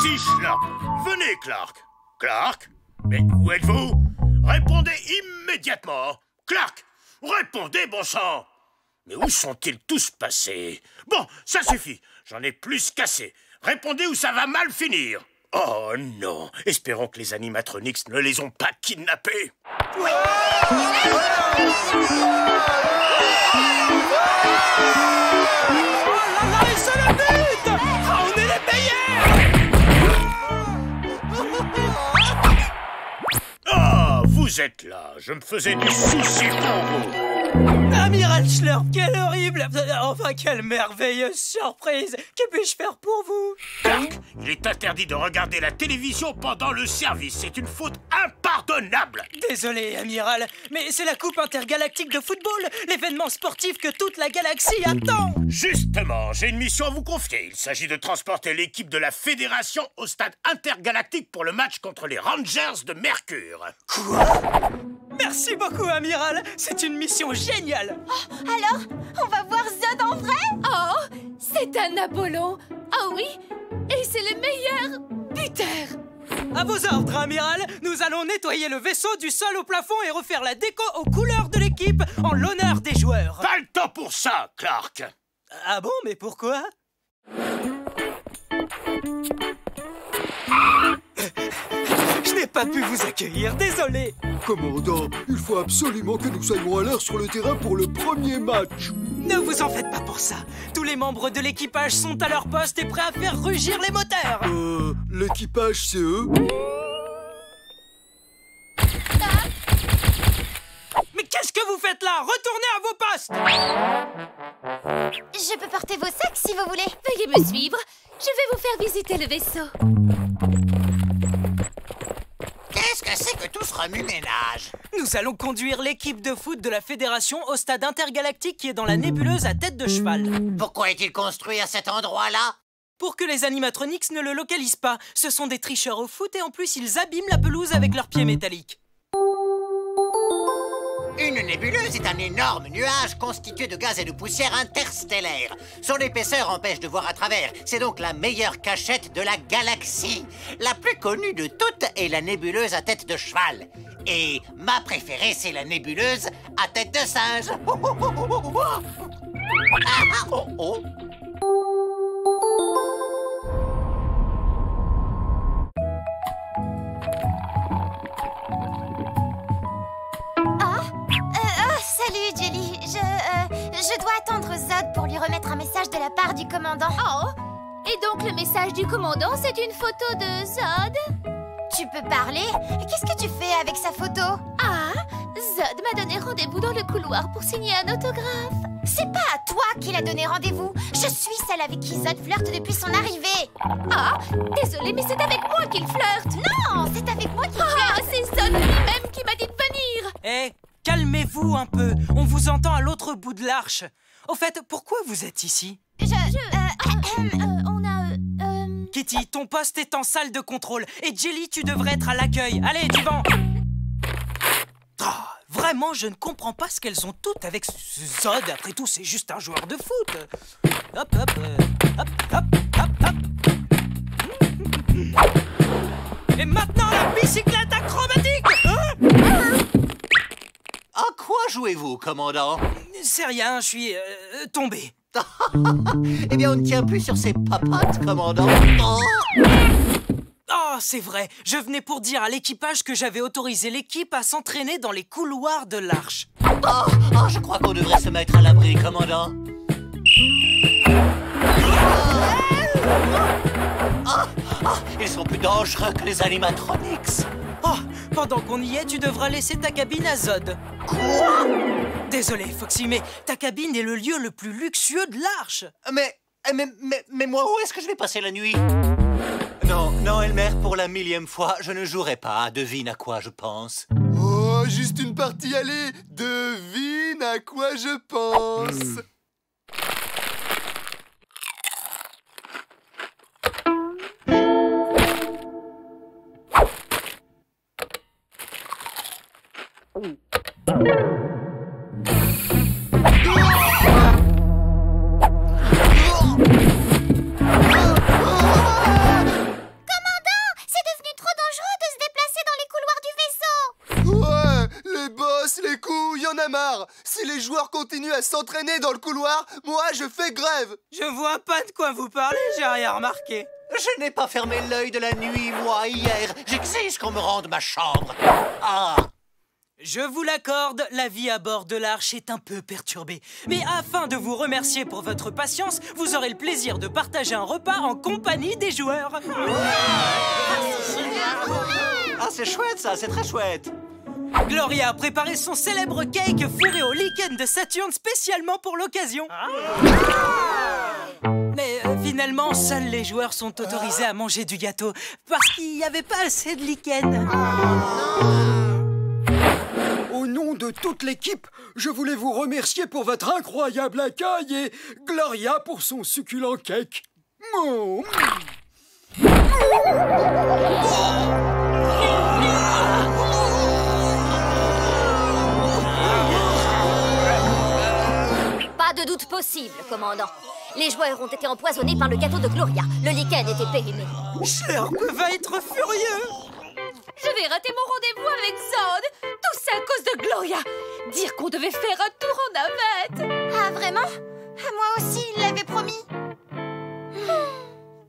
ici, Schlurp. Venez, Clark. Clark? Mais où êtes-vous? Répondez immédiatement. Clark, répondez, bon sang. Mais où sont-ils tous passés? Bon, ça suffit. J'en ai plus qu'assez. Répondez ou ça va mal finir. Oh non. Espérons que les animatronics ne les ont pas kidnappés. Oh là là, et c'est le but! Ah, on est les meilleurs! Oh, vous êtes là. Je me faisais des soucis pour vous. Amiral Schlurp, quelle horrible... Enfin, quelle merveilleuse surprise! Que puis-je faire pour vous? Clark, il est interdit de regarder la télévision pendant le service. C'est une faute impardonnable. Désolé, Amiral, mais c'est la Coupe intergalactique de football, l'événement sportif que toute la galaxie attend. Justement, j'ai une mission à vous confier. Il s'agit de transporter l'équipe de la Fédération au stade intergalactique pour le match contre les Rangers de Mercure. Quoi? Merci beaucoup, Amiral. C'est une mission géniale. Oh, alors, on va voir Zod en vrai? Oh, c'est un Apollon. Oh oui, et c'est le meilleur buteur. À vos ordres, Amiral. Nous allons nettoyer le vaisseau du sol au plafond et refaire la déco aux couleurs de l'équipe en l'honneur des joueurs. Pas le temps pour ça, Clark. Ah bon, mais pourquoi? Je n'ai pas pu vous accueillir, désolé. Commandant, il faut absolument que nous soyons à l'heure sur le terrain pour le premier match. Ne vous en faites pas pour ça. Tous les membres de l'équipage sont à leur poste et prêts à faire rugir les moteurs. L'équipage, c'est eux? Mais qu'est-ce que vous faites là? Retournez à vos postes. Je peux porter vos sacs si vous voulez. Veuillez me suivre. Je vais vous faire visiter le vaisseau. Qu'est-ce que c'est que tout ce remue-ménage? Nous allons conduire l'équipe de foot de la Fédération au stade intergalactique qui est dans la nébuleuse à tête de cheval. Pourquoi est-il construit à cet endroit-là? Pour que les animatronics ne le localisent pas. Ce sont des tricheurs au foot et en plus ils abîment la pelouse avec leurs pieds métalliques. Une nébuleuse est un énorme nuage constitué de gaz et de poussière interstellaire. Son épaisseur empêche de voir à travers. C'est donc la meilleure cachette de la galaxie. La plus connue de toutes est la nébuleuse à tête de cheval. Et ma préférée, c'est la nébuleuse à tête de singe. Salut, Jelly. Je dois attendre Zod pour lui remettre un message de la part du commandant. Oh, et donc le message du commandant, c'est une photo de Zod? Tu peux parler? Qu'est-ce que tu fais avec sa photo? Ah, Zod m'a donné rendez-vous dans le couloir pour signer un autographe. C'est pas à toi qu'il a donné rendez-vous. Je suis celle avec qui Zod flirte depuis son arrivée. Ah, désolé, mais c'est avec moi qu'il flirte. Non, c'est avec moi qu'il flirte. Ah, c'est Zod lui-même qui m'a dit de venir. Eh, calmez-vous un peu. On vous entend à l'autre bout de l'arche. Au fait, pourquoi vous êtes ici? On a... Kitty, ton poste est en salle de contrôle. Et Jelly, tu devrais être à l'accueil. Allez, du vent. Oh, vraiment, je ne comprends pas ce qu'elles ont toutes avec ce Zod. Après tout, c'est juste un joueur de foot. Hop, hop, hop, hop, hop, hop. Et maintenant, la bicyclette acrobatique. À quoi jouez-vous, commandant? C'est rien, je suis tombé. Eh bien, on ne tient plus sur ses papates, commandant. Oh, c'est vrai. Je venais pour dire à l'équipage que j'avais autorisé l'équipe à s'entraîner dans les couloirs de l'arche. Je crois qu'on devrait se mettre à l'abri, commandant. Ils sont plus dangereux que les animatronics. Oh, pendant qu'on y est, tu devras laisser ta cabine à Zod. Quoi? Désolé, Foxy, mais ta cabine est le lieu le plus luxueux de l'arche. Mais moi, où est-ce que je vais passer la nuit? Non, Elmer, pour la 1000e fois, je ne jouerai pas. Devine à quoi je pense. Oh, juste une partie, allez. Devine à quoi je pense. couloir. Si les joueurs continuent à s'entraîner dans le couloir, moi je fais grève. Je vois pas de quoi vous parlez, j'ai rien remarqué. Je n'ai pas fermé l'œil de la nuit, moi, hier. J'exige qu'on me rende ma chambre. Ah! Je vous l'accorde, la vie à bord de l'Arche est un peu perturbée. Mais afin de vous remercier pour votre patience, vous aurez le plaisir de partager un repas en compagnie des joueurs. Ah, c'est chouette ça, c'est très chouette. Gloria a préparé son célèbre cake fourré au lichen de Saturne spécialement pour l'occasion. Mais finalement, seuls les joueurs sont autorisés à manger du gâteau parce qu'il n'y avait pas assez de lichen. Au nom de toute l'équipe, je voulais vous remercier pour votre incroyable accueil et Gloria pour son succulent cake. Pas de doute possible, commandant. Les joueurs ont été empoisonnés par le gâteau de Gloria. Le lichen était périmé. Sherp va être furieux. Je vais rater mon rendez-vous avec Zod. Tout ça à cause de Gloria. Dire qu'on devait faire un tour en navette. Ah, vraiment? Moi aussi, il l'avait promis.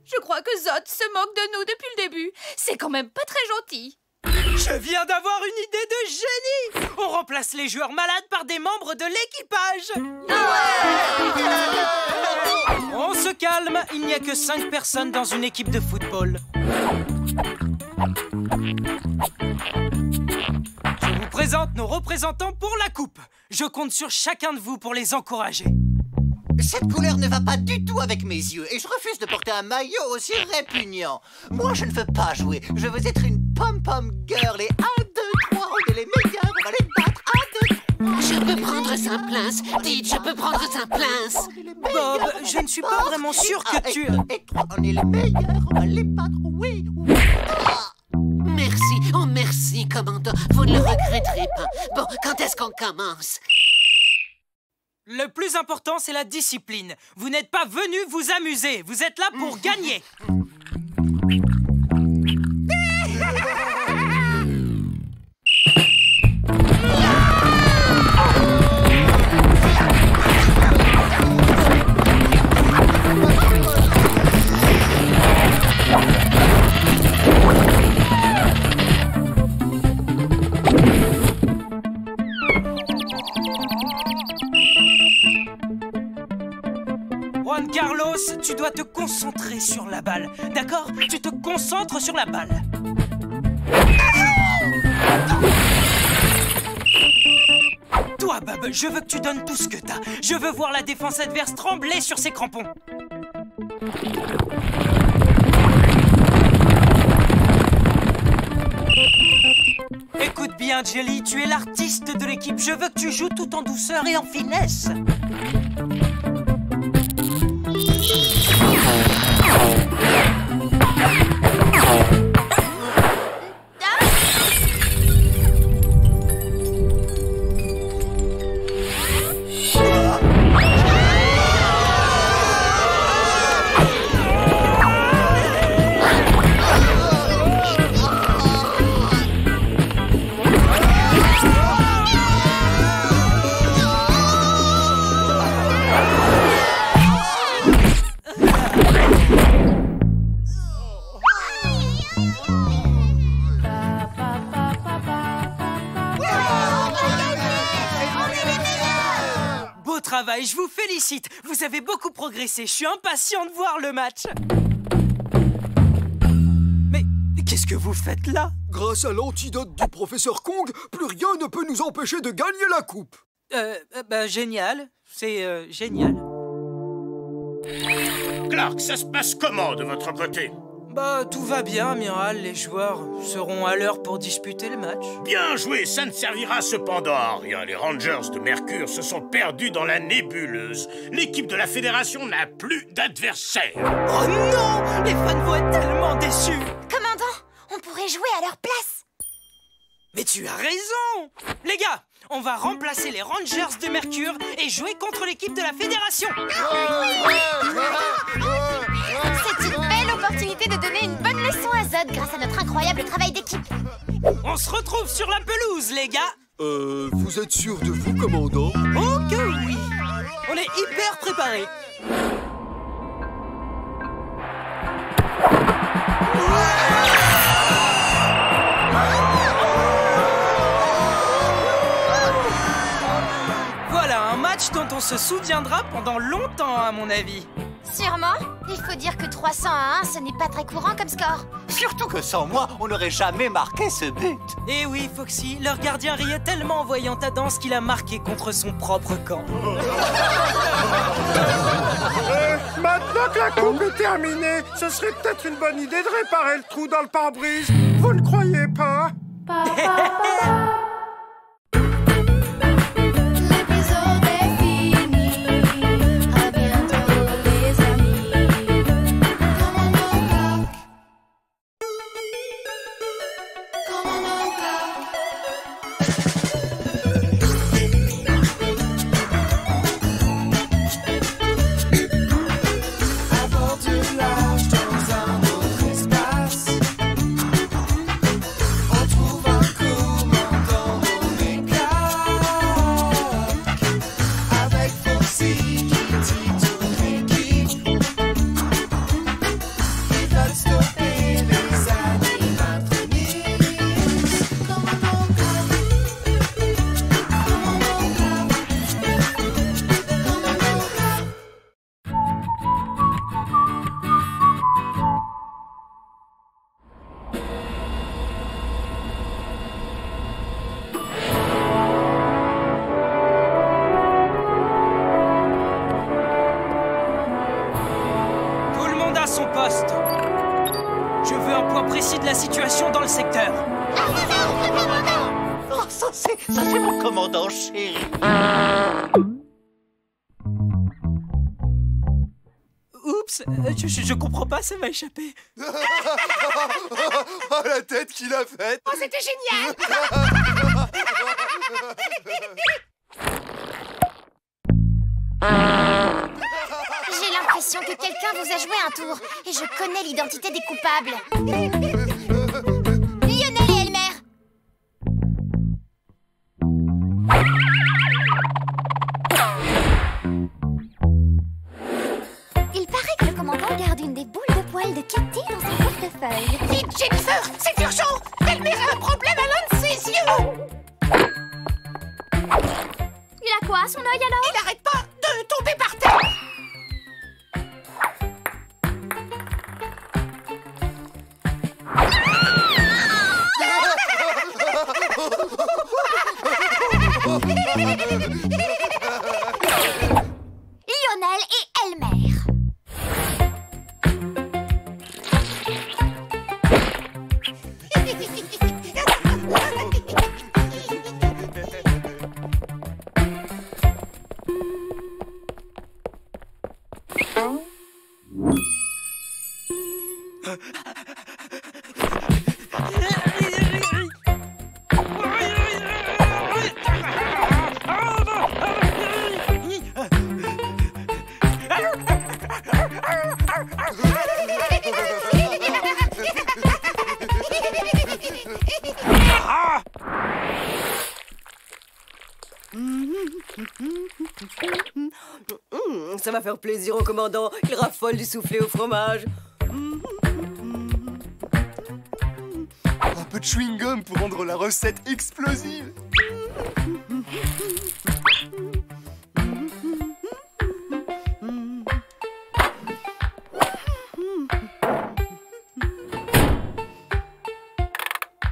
Je crois que Zod se moque de nous depuis le début. C'est quand même pas très gentil. Je viens d'avoir une idée de génie. On remplace les joueurs malades par des membres de l'équipage. On se calme, il n'y a que 5 personnes dans une équipe de football. Je vous présente nos représentants pour la coupe. Je compte sur chacun de vous pour les encourager. Cette couleur ne va pas du tout avec mes yeux et je refuse de porter un maillot aussi répugnant. Moi, je ne veux pas jouer. Je veux être une pom-pom girl et 1, 2, 3, on est les meilleurs, on va les battre. 1, 2, 3. Je peux prendre sa place. Dites, je peux prendre sa place. Bob, je ne suis pas vraiment sûr que tu... Et 3, on est les meilleurs, on va les battre, oui. Merci, oh merci, commandant. Vous ne le regretterez pas. Bon, quand est-ce qu'on commence? Le plus important, c'est la discipline. Vous n'êtes pas venus vous amuser. Vous êtes là pour gagner. Juan Carlos, tu dois te concentrer sur la balle. D'accord? Tu te concentres sur la balle. Toi, Bob, je veux que tu donnes tout ce que t'as. Je veux voir la défense adverse trembler sur ses crampons. Écoute bien, Jelly, tu es l'artiste de l'équipe. Je veux que tu joues tout en douceur et en finesse. Travail, je vous félicite. Vous avez beaucoup progressé. Je suis impatient de voir le match. Mais qu'est-ce que vous faites là? Grâce à l'antidote du professeur Kong, plus rien ne peut nous empêcher de gagner la coupe. Génial. C'est génial. Clark, ça se passe comment de votre côté? Bah, tout va bien, amiral. Les joueurs seront à l'heure pour disputer le match. Bien joué, ça ne servira cependant à rien. Les Rangers de Mercure se sont perdus dans la nébuleuse. L'équipe de la Fédération n'a plus d'adversaire. Oh non! Les fans vont être tellement déçus. Commandant, on pourrait jouer à leur place. Mais tu as raison! Les gars, on va remplacer les Rangers de Mercure et jouer contre l'équipe de la Fédération. C'est une belle opportunité de donner une bonne leçon à Zod grâce à notre incroyable travail d'équipe. On se retrouve sur la pelouse, les gars. Vous êtes sûr de vous, commandant? Oh que oui! On est hyper préparés. Voilà un match dont on se souviendra pendant longtemps, à mon avis. Sûrement. Il faut dire que 300-1, ce n'est pas très courant comme score. Surtout que sans moi, on n'aurait jamais marqué ce but. Eh oui, Foxy, leur gardien riait tellement en voyant ta danse qu'il a marqué contre son propre camp. Maintenant que la coupe est terminée, ce serait peut-être une bonne idée de réparer le trou dans le pare-brise. Vous ne croyez pas? Son poste. Je veux un point précis de la situation dans le secteur. Oh, ça c'est mon commandant chéri. Oups, je comprends pas, ça m'a échappé. Oh, la tête qu'il a faite. Oh, c'était génial. J'ai l'impression que quelqu'un vous a joué un tour. Et je connais l'identité des coupables. Lionel et Elmer. Il paraît que le commandant garde une des boules de poils de Kitty dans son portefeuille. Vite, Jennifer, c'est urgent. Elmer a un problème à l'un de ses yeux. Il a quoi, son œil alors? Il n'arrête pas de tomber par terre. Lionel et Elmer. Ça va faire plaisir au commandant. Il raffole du soufflé au fromage. Un peu de chewing-gum pour rendre la recette explosive.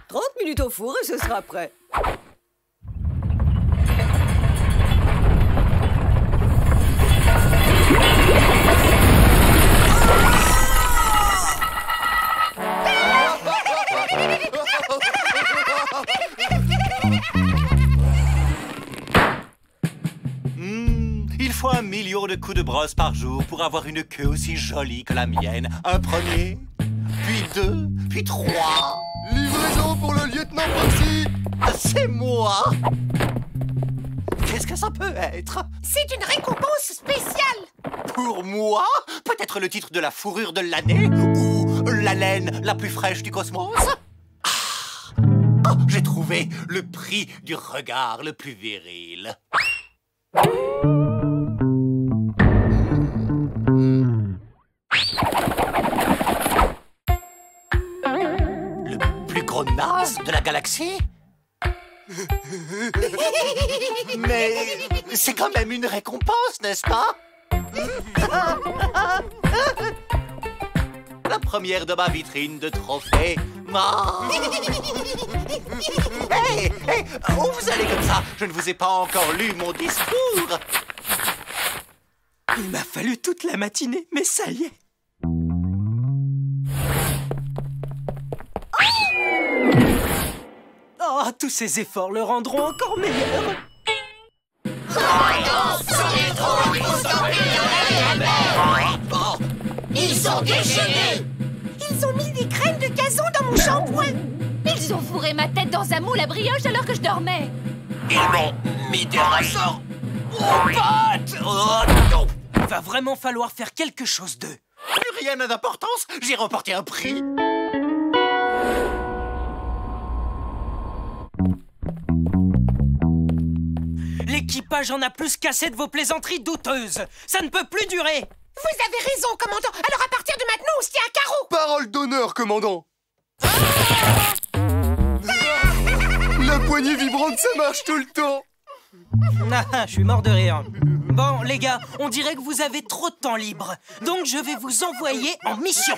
30 minutes au four et ce sera prêt. Il faut 1 million de coups de brosse par jour pour avoir une queue aussi jolie que la mienne. Un premier, puis 2, puis 3. Livraison pour le lieutenant Foxy. C'est moi. Qu'est-ce que ça peut être? C'est une récompense spéciale. Pour moi? Peut-être le titre de la fourrure de l'année? Ou la laine la plus fraîche du cosmos? Ah, oh, j'ai trouvé. trouver le prix du regard le plus viril. Le plus gros naze de la galaxie? Mais c'est quand même une récompense, n'est-ce pas? La première de ma vitrine de trophées. Hey, où vous allez comme ça? Je ne vous ai pas encore lu mon discours. Il m'a fallu toute la matinée, mais ça y est. Oh, tous ces efforts le rendront encore meilleur. Ils sont déchaînés! Ils ont mis des graines de gazon dans mon shampoing! Ils ont fourré ma tête dans un moule à brioche alors que je dormais. Ils m'ont mis des ressorts aux pattes. Oh, non. Va vraiment falloir faire quelque chose d'eux. Plus rien n'a d'importance, j'ai remporté un prix. L'équipage en a plus qu'assez de vos plaisanteries douteuses. Ça ne peut plus durer. Vous avez raison, commandant. Alors à partir de maintenant, on se tient à carreau. Parole d'honneur, commandant. La poignée vibrante, ça marche tout le temps. Ah, je suis mort de rire. Bon, les gars, on dirait que vous avez trop de temps libre. Donc je vais vous envoyer en mission.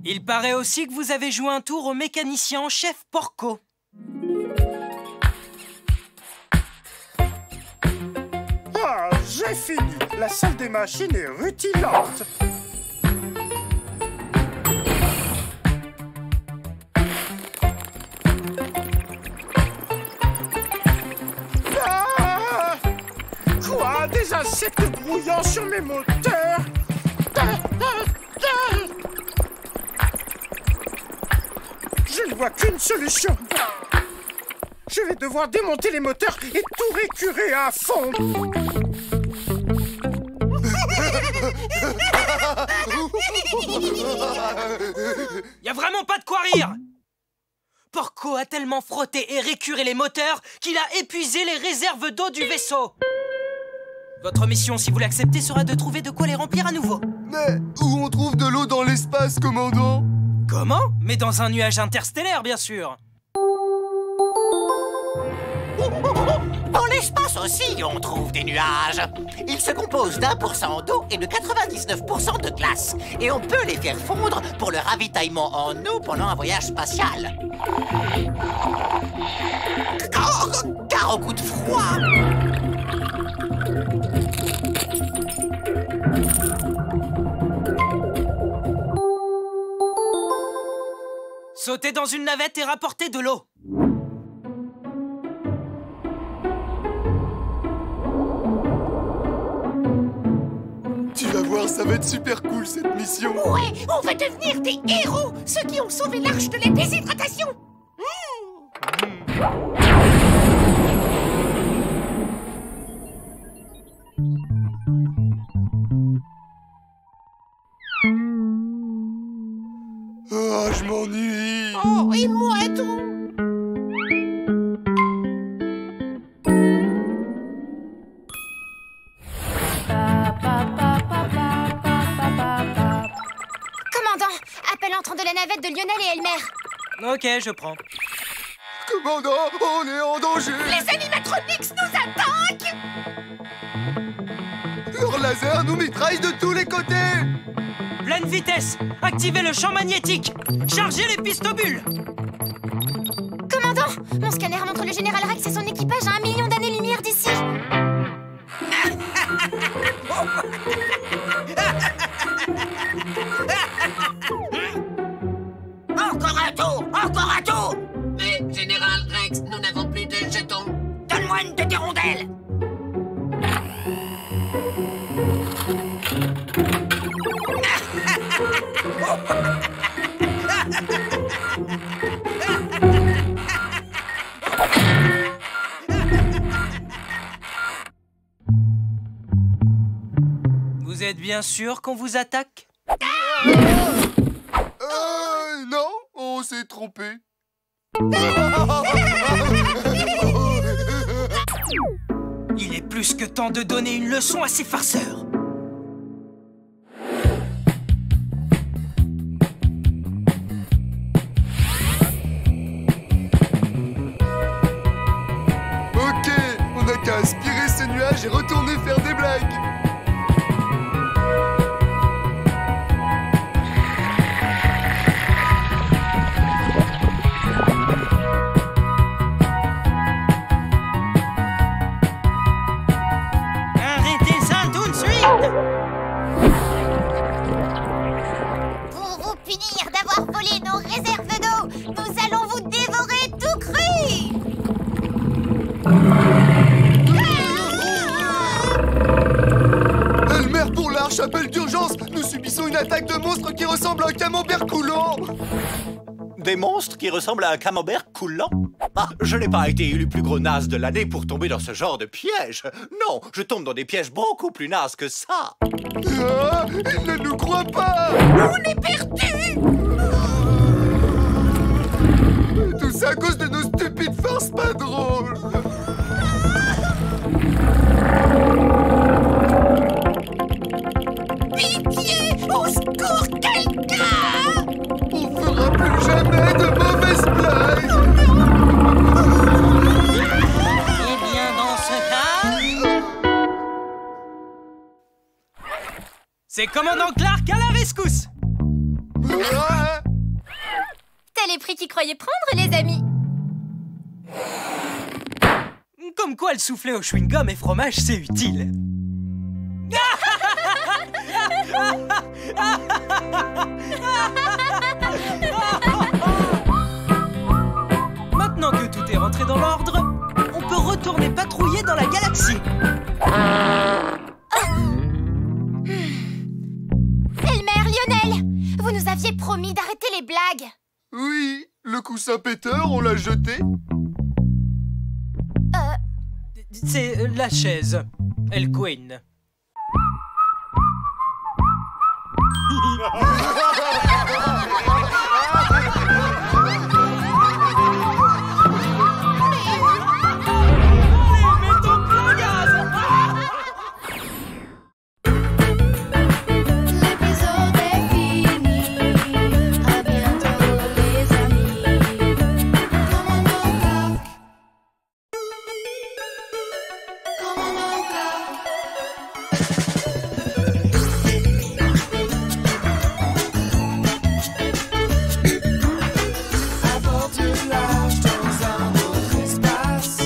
Il paraît aussi que vous avez joué un tour au mécanicien en chef Porco. Ah, j'ai fini. La salle des machines est rutilante. Ah! Quoi? Des insectes grouillants sur mes moteurs? Je ne vois qu'une solution. Je vais devoir démonter les moteurs et tout récurer à fond. Y a vraiment pas de quoi rire. Porco a tellement frotté et récuré les moteurs qu'il a épuisé les réserves d'eau du vaisseau. Votre mission, si vous l'acceptez, sera de trouver de quoi les remplir à nouveau. Mais où on trouve de l'eau dans l'espace, commandant? Comment? Mais dans un nuage interstellaire, bien sûr. Dans l'espace aussi, on trouve des nuages. Ils se composent d'1% d'eau et de 99% de glace. Et on peut les faire fondre pour le ravitaillement en eau pendant un voyage spatial. Car au coup de froid... Sautez dans une navette et rapportez de l'eau. Tu vas voir, ça va être super cool cette mission. Ouais, on va devenir des héros, ceux qui ont sauvé l'arche de la déshydratation. Oh, je m'ennuie. Oh, et moi tout. Commandant, appel entrant de la navette de Lionel et Elmer. Ok, je prends. Commandant, on est en danger. Les animatronics nous attaquent. Leur laser nous mitraille de tous les côtés. Pleine vitesse. Activez le champ magnétique. Chargez les pistobules. Commandant, mon scanner montre le général Rex et son équipage à 1 million d'années-lumière d'ici. Encore un tour! Encore un tour! Mais, Général Rex, nous n'avons plus de jetons. Donne-moi une de tes rondelles! Vous êtes bien sûr qu'on vous attaque? Non, on s'est trompé. Il est plus que temps de donner une leçon à ces farceurs. Ok, on n'a qu'à aspirer ce nuage et retourner faire des blagues. Arrêtez ça tout de suite! Pour vous punir d'avoir volé nos réserves d'eau, nous allons vous dévorer tout cru! Elmer pour l'arche, appel d'urgence. Nous subissons une attaque de monstres qui ressemble à un camembert coulant. Des monstres qui ressemblent à un camembert coulant? Ah, je n'ai pas été élu plus gros naze de l'année pour tomber dans ce genre de piège. Non, je tombe dans des pièges beaucoup plus nazes que ça. Ah, il ne nous croit pas. On est perdus! Tout ça à cause de nos stupides farces pas drôles. Pitié! Au secours, quelqu'un! On fera plus jamais de mauvaises blagues. Eh bien, dans ce cas... C'est Commandant Clark à la rescousse! Ah, T'as les prix qu'ils croyaient prendre, les amis. Comme quoi le souffler au chewing-gum et fromage, c'est utile. Maintenant que tout est rentré dans l'ordre, on peut retourner patrouiller dans la galaxie. Elmer, Lionel, vous nous aviez promis d'arrêter les blagues. oui, le coussin péteur, on l'a jeté. C'est la chaise. El Queen. L'épisode est fini. À bientôt, les amis. Commandant Clark. Commandant Clark. Aventure large dans un autre espace.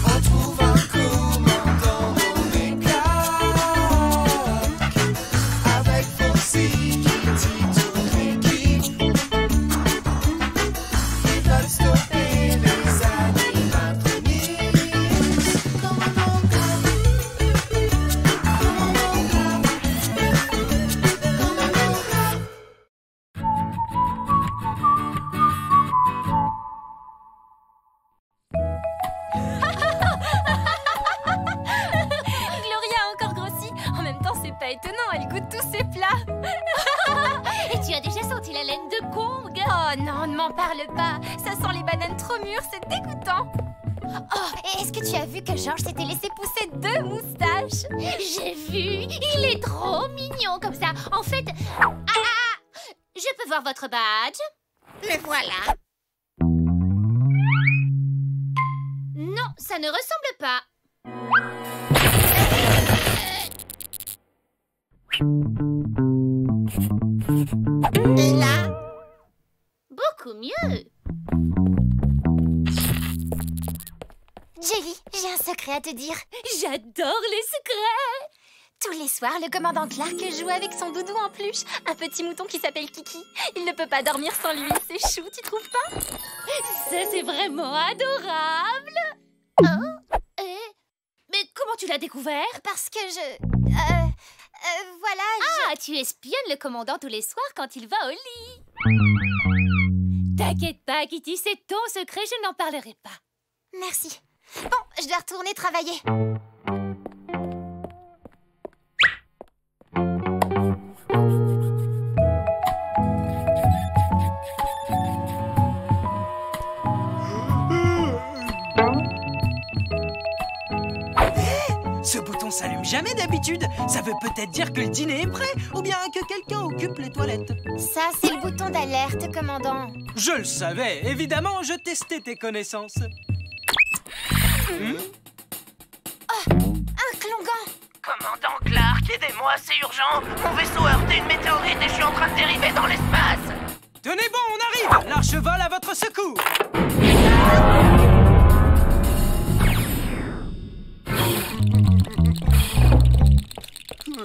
On trouve un commandant nommé Clark. Avec Foxy, Kitty, toute l'équipe. Ils veulent stopper les animatroniques. Commandant Clark. Commandant Clark. Commandant Clark. Gloria a encore grossi. En même temps, c'est pas étonnant, elle goûte tous ses plats. Et tu as déjà senti la laine de Kong? Oh non, ne m'en parle pas. Ça sent les bananes trop mûres, c'est dégoûtant. Oh, et est-ce que tu as vu que Georges s'était laissé pousser 2 moustaches? J'ai vu, il est trop mignon comme ça. En fait... je peux voir votre badge? Le voilà. Non, ça ne ressemble pas. Et là? Beaucoup mieux. Jelly, j'ai un secret à te dire. J'adore les secrets. Tous les soirs, le commandant Clark joue avec son doudou en peluche, un petit mouton qui s'appelle Kiki. Il ne peut pas dormir sans lui, c'est chou, tu trouves pas? Ça, c'est vraiment adorable. Mais comment tu l'as découvert? Parce que voilà, Ah, tu espionnes le commandant tous les soirs quand il va au lit. T'inquiète pas, Kitty, c'est ton secret, je n'en parlerai pas. Merci. Bon, je dois retourner travailler. s'allume jamais d'habitude. Ça veut peut-être dire que le dîner est prêt, ou bien que quelqu'un occupe les toilettes. Ça, c'est le bouton d'alerte, commandant. Je le savais, évidemment, je testais tes connaissances. Oh, un Klongan. Commandant Clark, aidez-moi, c'est urgent. Mon vaisseau a heurté une météorite et je suis en train de dériver dans l'espace. Tenez bon, on arrive. L'arche vole à votre secours.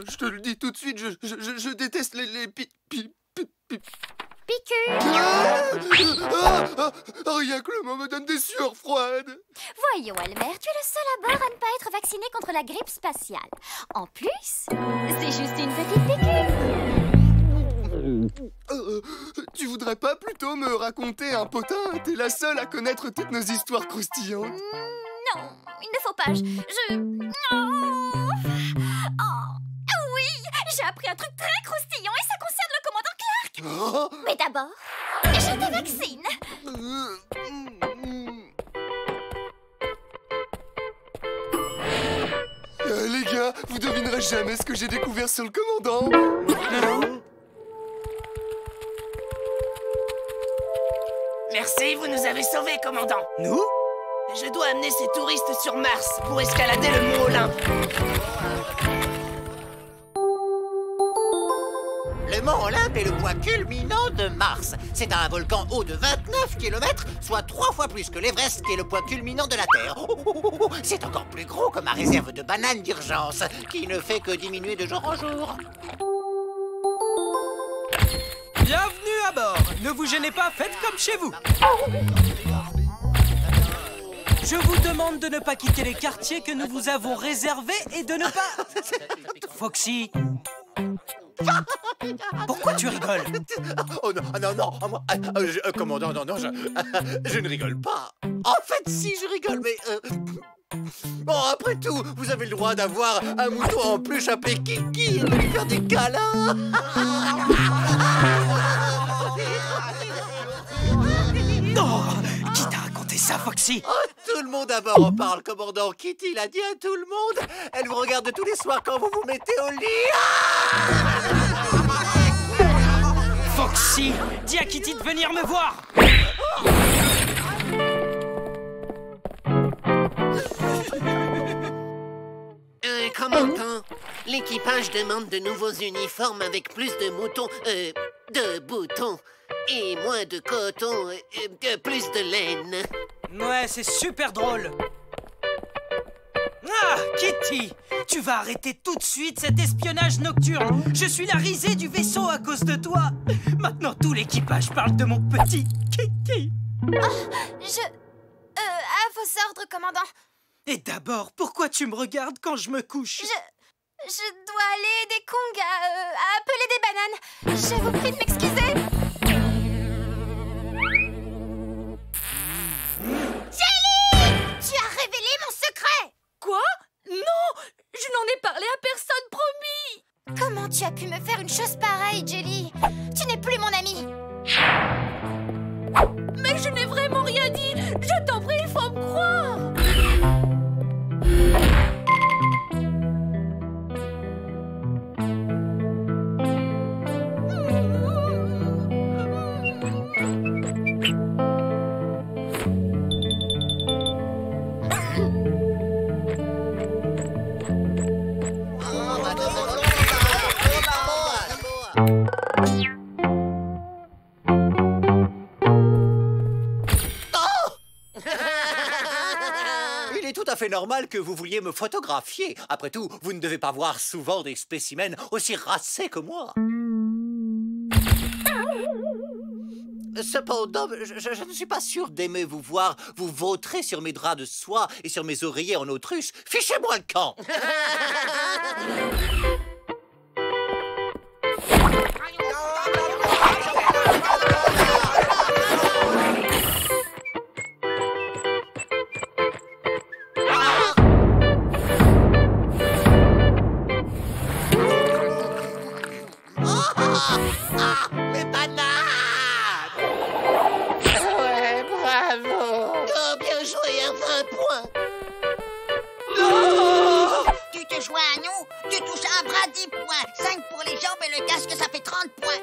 Je te le dis tout de suite, je déteste les Piqûre. Rien que le mot me donne des sueurs froides. Voyons, Elmer, tu es le seul à bord à ne pas être vacciné contre la grippe spatiale. En plus, c'est juste une petite piqûre. Tu voudrais pas plutôt me raconter un potin? T'es la seule à connaître toutes nos histoires croustillantes. Non, il ne faut pas. Oh oui, j'ai appris un truc très croustillant et ça concerne le commandant Clark. Mais d'abord, je te vaccine. Les gars, vous devinerez jamais ce que j'ai découvert sur le commandant. Merci, vous nous avez sauvés, commandant. Nous? Je dois amener ces touristes sur Mars pour escalader le mont Olympe. Le mont Olympe est le point culminant de Mars. C'est un volcan haut de 29 km, soit 3 fois plus que l'Everest, qui est le point culminant de la Terre. C'est encore plus gros que ma réserve de bananes d'urgence, qui ne fait que diminuer de jour en jour. Bienvenue à bord. Ne vous gênez pas, faites comme chez vous. Je vous demande de ne pas quitter les quartiers que nous vous avons réservés et de ne pas... Foxy. Pourquoi tu rigoles? Oh non, non, commandant, non, je ne rigole pas. En fait, si, je rigole, mais... Bon, après tout, vous avez le droit d'avoir un mouton en peluche appelé Kiki et de lui faire des câlins. Non, qui t'a raconté ça, Foxy? Oh, tout le monde à bord en parle, commandant. Kitty l'a dit à tout le monde. Elle vous regarde tous les soirs quand vous vous mettez au lit. Foxy, dis à Kitty de venir me voir. Commandant, l'équipage demande de nouveaux uniformes avec plus de de boutons et moins de coton, plus de laine. Ouais, c'est super drôle. Ah, Kitty, tu vas arrêter tout de suite cet espionnage nocturne. Je suis la risée du vaisseau à cause de toi. Maintenant, tout l'équipage parle de mon petit Kitty. À vos ordres, commandant. Et d'abord, pourquoi tu me regardes quand je me couche? Je dois aller aider Kong à appeler des bananes. Je vous prie de m'excuser. Jelly! Tu as révélé mon secret! Quoi? Non! Je n'en ai parlé à personne, promis! Comment tu as pu me faire une chose pareille, Jelly? Tu n'es plus mon ami. Mais je n'ai vraiment rien dit! Je t'en prie, il faut me croire! Fait normal que vous vouliez me photographier. Après tout, vous ne devez pas voir souvent des spécimens aussi racés que moi. Cependant, je ne suis pas sûr d'aimer vous voir vous vautrer sur mes draps de soie et sur mes oreillers en autruche. Fichez-moi le camp. Mes bananes! Ouais, bravo! Oh, bien joué, un point! Tu te joins fera 10 points. 5 pour les jambes et le casque, ça fait 30 points.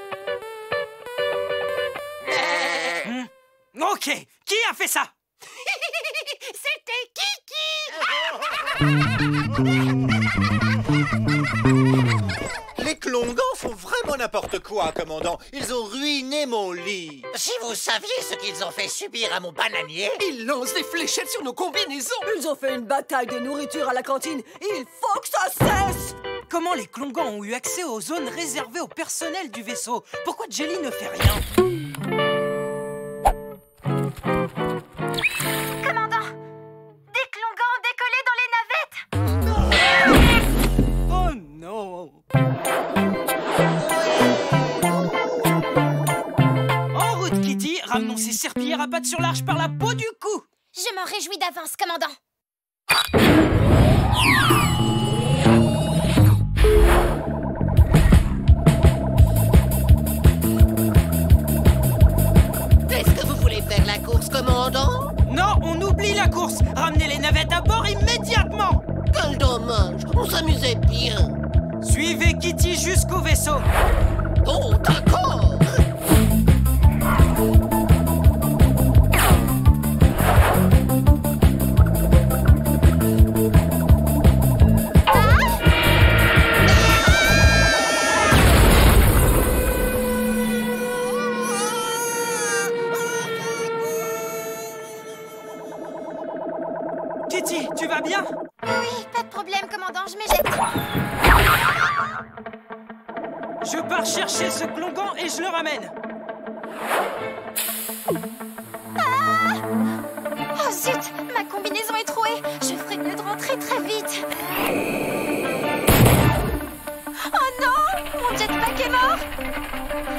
Ok, qui a fait ça? C'était Les Klongans font vraiment n'importe quoi, commandant. Ils ont ruiné mon lit. Si vous saviez ce qu'ils ont fait subir à mon bananier. Ils lancent des fléchettes sur nos combinaisons. Ils ont fait une bataille de nourriture à la cantine. Il faut que ça cesse. Comment les Klongans ont eu accès aux zones réservées au personnel du vaisseau? Pourquoi Jelly ne fait rien? Commandant, des Klongans décollés dans les navettes. Oh non. En route, Kitty, ramenons ces serpillères à pattes sur l'arche par la peau du cou. Je m'en réjouis d'avance, commandant. Est-ce que vous voulez faire la course, commandant? Non, on oublie la course. Ramenez les navettes à bord immédiatement. Quel dommage, on s'amusait bien. Suivez Kitty jusqu'au vaisseau. Oh, d'accord. Kitty, tu vas bien? Oui, pas de problème, commandant, je me jette. Je pars chercher ce Klongan et je le ramène. Oh zut, ma combinaison est trouée. Je ferais mieux de rentrer très vite. Oh non, mon jetpack est mort.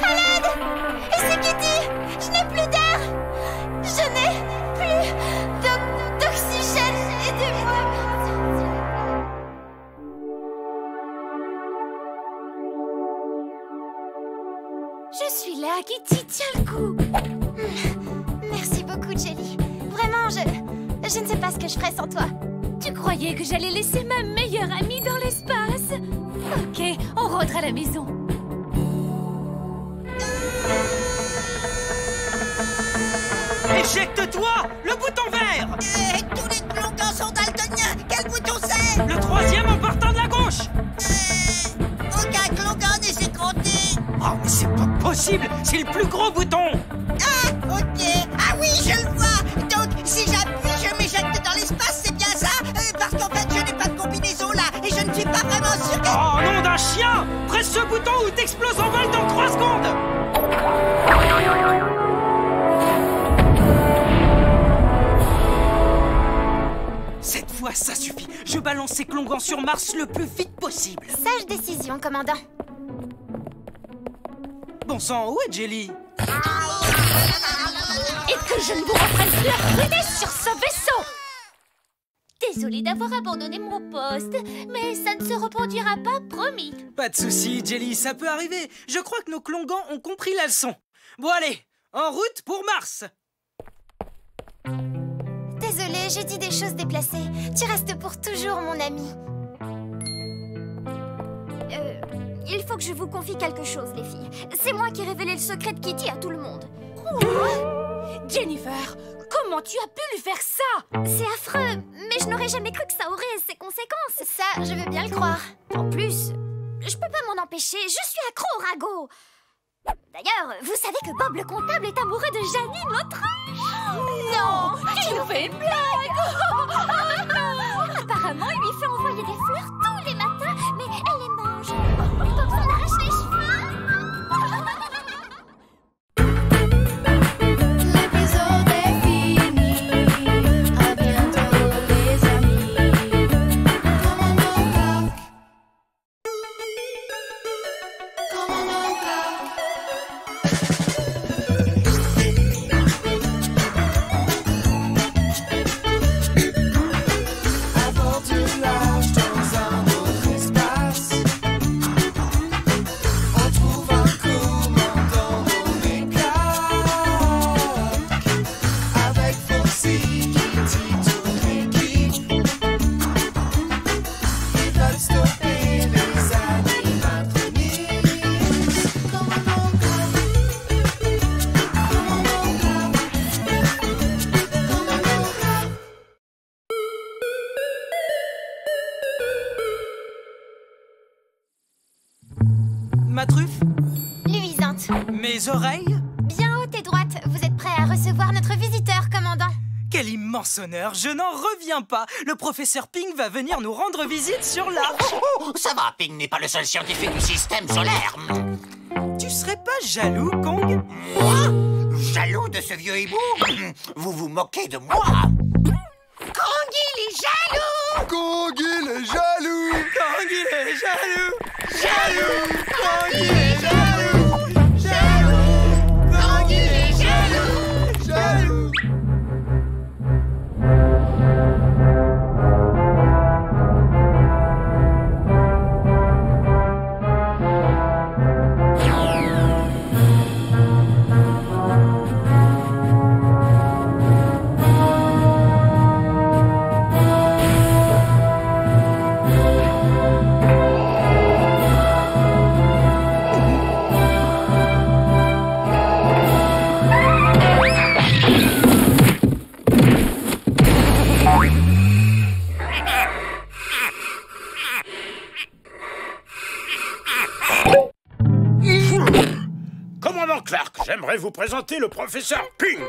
À l'aide! Et c'est Kitty! Je n'ai plus d'air! Je n'ai plus d'oxygène! Aidez-moi! Je suis là, Kitty, tiens le coup. Merci beaucoup, Jelly. Vraiment, je ne sais pas ce que je ferais sans toi. Tu croyais que j'allais laisser ma meilleure amie dans l'espace? Ok, on rentre à la maison. Éjecte-toi! Le bouton vert! Tous les Klongans sont daltoniens. Quel bouton c'est? Le troisième en partant de la gauche! Aucun Klongan n'est écranté. Oh, mais c'est pas possible! C'est le plus gros bouton! Ah, ok. Ah oui, je le vois. Donc, si j'appuie, je m'éjecte dans l'espace, c'est bien ça? Parce qu'en fait, je n'ai pas de combinaison là, et je ne suis pas vraiment sûr que... Oh, nom d'un chien! Presse ce bouton ou t'exploses en vol dans 3 secondes! Cette fois, ça suffit. Je balance ces Klongans sur Mars le plus vite possible. Sage décision, commandant. Bon sang, où est Jelly? Et que je ne vous reprenne plus à traîner sur ce vaisseau! Désolée d'avoir abandonné mon poste, mais ça ne se reproduira pas, promis. Pas de soucis, Jelly, ça peut arriver. Je crois que nos Klongans ont compris la leçon. Bon allez, en route pour Mars. Désolée, j'ai dit des choses déplacées. Tu restes pour toujours mon ami. Il faut que je vous confie quelque chose, les filles. C'est moi qui ai révélé le secret de Kitty à tout le monde. Jennifer, comment tu as pu lui faire ça? C'est affreux, mais je n'aurais jamais cru que ça aurait ces conséquences. Ça, je veux bien le croire. En plus, je peux pas m'en empêcher, je suis accro au ragot. D'ailleurs, vous savez que Bob le comptable est amoureux de Janine, l'autruche. Non, tu nous fais une blague. Apparemment, il lui fait envoyer des fleurs tous les matins, mais elle les mange. Donc ça arrache les cheveux. L'épisode est fini. À bientôt les amis. Commandant Clark. Commandant Clark. Aventure large dans ma truffe? Luisante. Mes oreilles? Bien haute et droite. Vous êtes prêt à recevoir notre visiteur, commandant? Quel immense honneur, je n'en reviens pas. Le professeur Ping va venir nous rendre visite sur l'arche. Oh, ça va, Ping n'est pas le seul scientifique du système solaire. Tu serais pas jaloux, Kong? Moi? Jaloux de ce vieux hibou? Vous vous moquez de moi? Kong, il est jaloux! Kong, il est jaloux! Kong, il est jaloux! Jaloux! Kong, il est jaloux! Jaloux! Kong, il est jaloux! Jaloux! Commandant Clark, j'aimerais vous présenter le professeur Ping.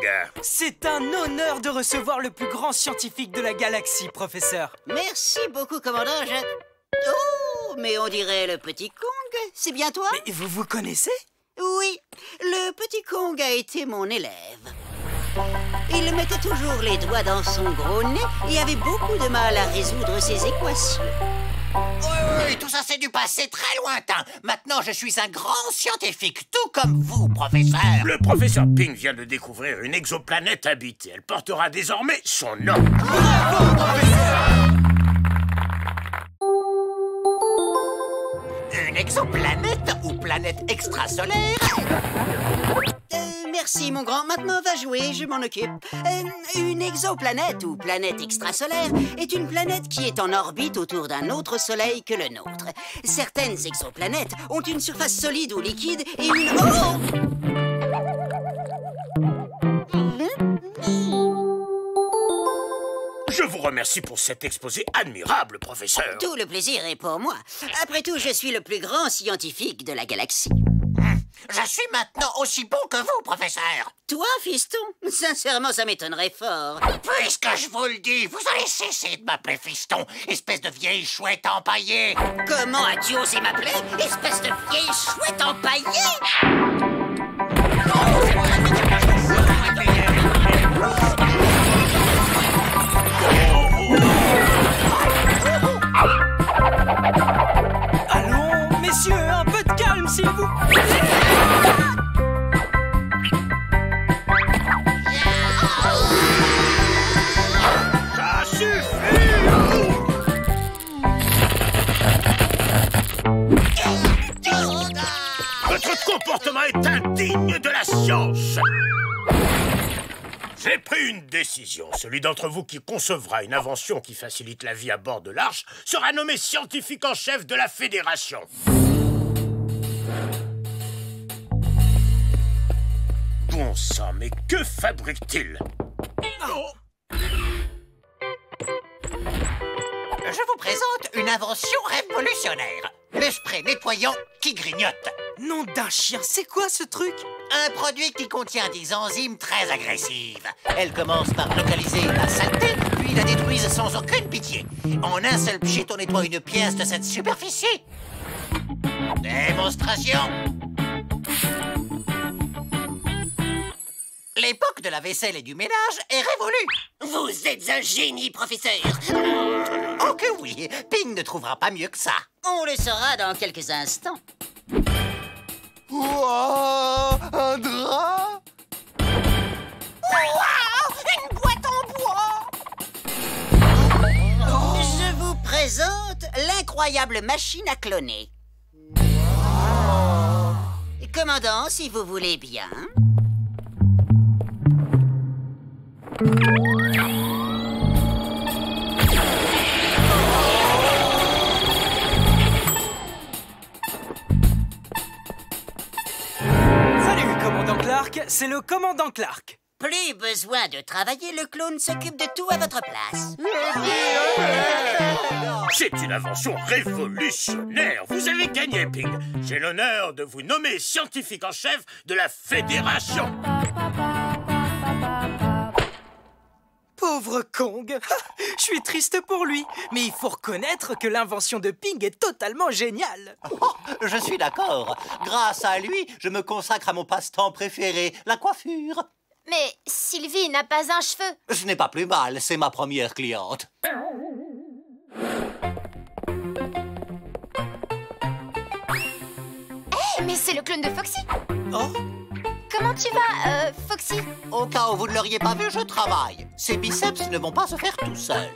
C'est un honneur de recevoir le plus grand scientifique de la galaxie, professeur. Merci beaucoup, commandant. Oh, mais on dirait le petit Kong. C'est bien toi? Mais vous vous connaissez? Oui, le petit Kong a été mon élève. Il mettait toujours les doigts dans son gros nez et avait beaucoup de mal à résoudre ses équations. Oui, tout ça c'est du passé très lointain. Maintenant, je suis un grand scientifique, tout comme vous, professeur. Le professeur Ping vient de découvrir une exoplanète habitée. Elle portera désormais son nom. Bravo, professeur! Une exoplanète ou planète extrasolaire? Merci, mon grand. Maintenant, va jouer, je m'en occupe. Une exoplanète ou planète extrasolaire est une planète qui est en orbite autour d'un autre soleil que le nôtre. Certaines exoplanètes ont une surface solide ou liquide et une... Je vous remercie pour cet exposé admirable, professeur. Tout le plaisir est pour moi. Après tout, je suis le plus grand scientifique de la galaxie. Je suis maintenant aussi bon que vous, professeur. Toi, fiston? Sincèrement, ça m'étonnerait fort. Puisque je vous le dis, vous allez cesser de m'appeler fiston, espèce de vieille chouette empaillée. Comment as-tu osé m'appeler, espèce de vieille chouette empaillée? Allons, messieurs, un peu de calme, s'il vous plaît. Ça suffit! Votre comportement est indigne de la science. J'ai pris une décision. Celui d'entre vous qui concevra une invention qui facilite la vie à bord de l'Arche sera nommé scientifique en chef de la Fédération. Bon sang, mais que fabrique-t-il? Je vous présente une invention révolutionnaire. Le spray nettoyant qui grignote. Nom d'un chien, c'est quoi ce truc? Un produit qui contient des enzymes très agressives. Elles commencent par localiser la saleté, puis la détruisent sans aucune pitié. En un seul pchit, on nettoie une pièce de cette superficie. Démonstration. L'époque de la vaisselle et du ménage est révolue. Vous êtes un génie, professeur. Oh que oui, Ping ne trouvera pas mieux que ça. On le saura dans quelques instants. Wow, un drap? Wow, une boîte en bois. Je vous présente l'incroyable machine à cloner. Commandant, si vous voulez bien. Salut, commandant Clark, c'est le commandant Clark. Plus besoin de travailler, le clown s'occupe de tout à votre place. C'est une invention révolutionnaire. Vous avez gagné, Ping. J'ai l'honneur de vous nommer scientifique en chef de la Fédération. Pauvre Kong. Je suis triste pour lui. Mais il faut reconnaître que l'invention de Ping est totalement géniale. Oh, je suis d'accord. Grâce à lui, je me consacre à mon passe-temps préféré, la coiffure. Mais Sylvie n'a pas un cheveu. Ce n'est pas plus mal, c'est ma première cliente. Hé, mais c'est le clone de Foxy. Oh. Comment tu vas, Foxy? Au cas où vous ne l'auriez pas vu, je travaille. Ces biceps ne vont pas se faire tout seuls.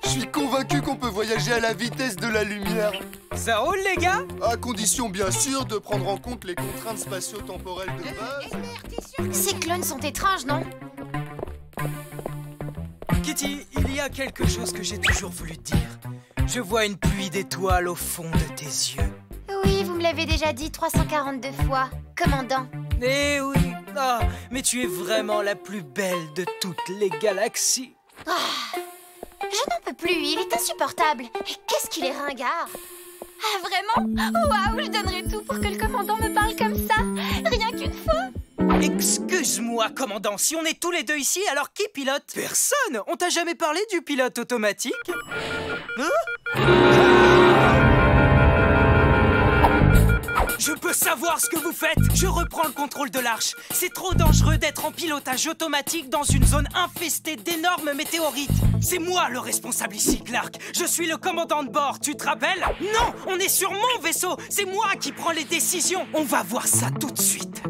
Je suis convaincu qu'on peut voyager à la vitesse de la lumière. Ça roule, les gars? À condition, bien sûr, de prendre en compte les contraintes spatio-temporelles de base. Ces clones sont étranges, non? Kitty, il y a quelque chose que j'ai toujours voulu te dire. Je vois une pluie d'étoiles au fond de tes yeux. Oui, vous me l'avez déjà dit 342 fois, commandant. Eh oui. Ah, mais tu es vraiment la plus belle de toutes les galaxies. Ah, je n'en peux plus, il est insupportable. Et qu'est-ce qu'il est ringard. Ah, vraiment? Waouh, je donnerais tout pour que le commandant me parle comme ça. Rien qu'une fois. Excuse-moi, commandant, si on est tous les deux ici, alors qui pilote? Personne. On t'a jamais parlé du pilote automatique? Je peux savoir ce que vous faites. Je reprends le contrôle de l'arche. C'est trop dangereux d'être en pilotage automatique dans une zone infestée d'énormes météorites. C'est moi le responsable ici, Clark. Je suis le commandant de bord, tu te rappelles? Non, on est sur mon vaisseau. C'est moi qui prends les décisions. On va voir ça tout de suite.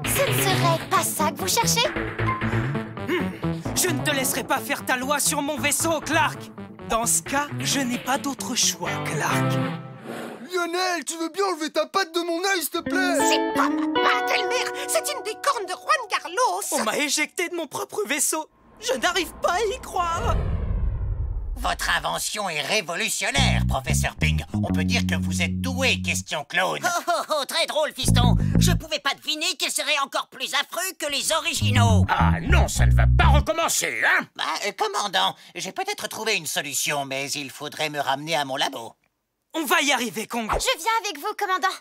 Ce ne serait pas ça que vous cherchez? Je ne te laisserai pas faire ta loi sur mon vaisseau, Clark. Dans ce cas, je n'ai pas d'autre choix, Clark. Lionel, tu veux bien enlever ta patte de mon œil, s'il te plaît? C'est pas ma patte, Elmer. C'est une des cornes de Juan Carlos. On m'a éjecté de mon propre vaisseau. Je n'arrive pas à y croire. Votre invention est révolutionnaire, professeur Ping. On peut dire que vous êtes doué, question clone. Oh, oh, oh, très drôle, fiston. Je pouvais pas deviner qu'ils seraient encore plus affreux que les originaux. Ah non, ça ne va pas recommencer, hein? Commandant, j'ai peut-être trouvé une solution, mais il faudrait me ramener à mon labo. On va y arriver, Kong. Je viens avec vous, commandant.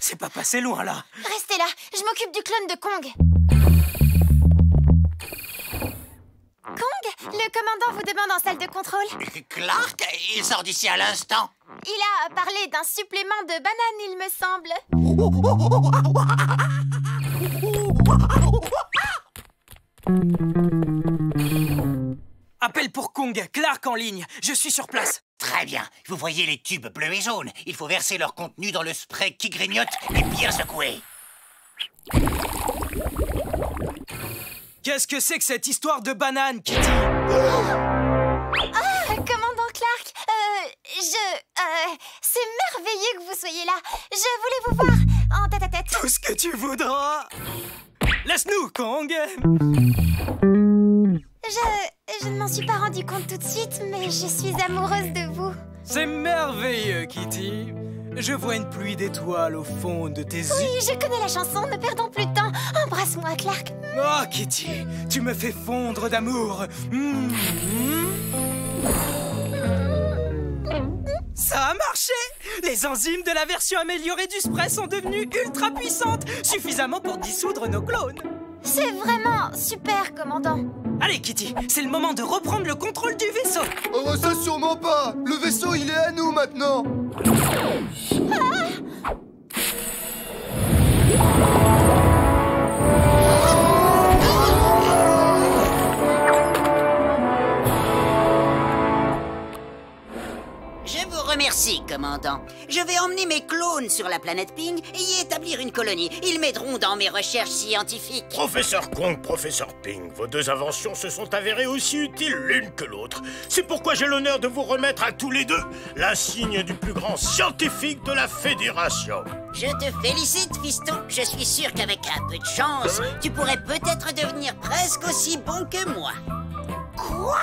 C'est pas passé loin, là. Restez là, je m'occupe du clone de Kong. Kong, le commandant vous demande en salle de contrôle. Clark, il sort d'ici à l'instant. Il a parlé d'un supplément de banane, il me semble. Appel pour Kong, Clark en ligne. Je suis sur place. Très bien. Vous voyez les tubes bleus et jaunes. Il faut verser leur contenu dans le spray qui grignote et bien secouer. Qu'est-ce que c'est que cette histoire de banane, Kitty? Ah, commandant Clark, c'est merveilleux que vous soyez là. Je voulais vous voir en tête-à-tête. Tout ce que tu voudras. Laisse-nous, Kong. Je ne m'en suis pas rendu compte tout de suite, mais je suis amoureuse de vous. C'est merveilleux, Kitty. Je vois une pluie d'étoiles au fond de tes yeux. Oui, je connais la chanson, ne perdons plus de temps. Embrasse-moi, Clark. Oh, Kitty, tu me fais fondre d'amour. Ça a marché! Les enzymes de la version améliorée du spray sont devenues ultra puissantes, suffisamment pour dissoudre nos clones. C'est vraiment super, commandant. Allez, Kitty, c'est le moment de reprendre le contrôle du vaisseau. Oh, ça sûrement pas. Le vaisseau, il est à nous maintenant. Je vous remercie, commandant. Je vais emmener mes clones sur la planète Ping et y établir une colonie. Ils m'aideront dans mes recherches scientifiques. Professeur Kong, professeur Ping, vos deux inventions se sont avérées aussi utiles l'une que l'autre. C'est pourquoi j'ai l'honneur de vous remettre à tous les deux l'insigne du plus grand scientifique de la Fédération. Je te félicite, fiston. Je suis sûr qu'avec un peu de chance, tu pourrais peut-être devenir presque aussi bon que moi. Quoi?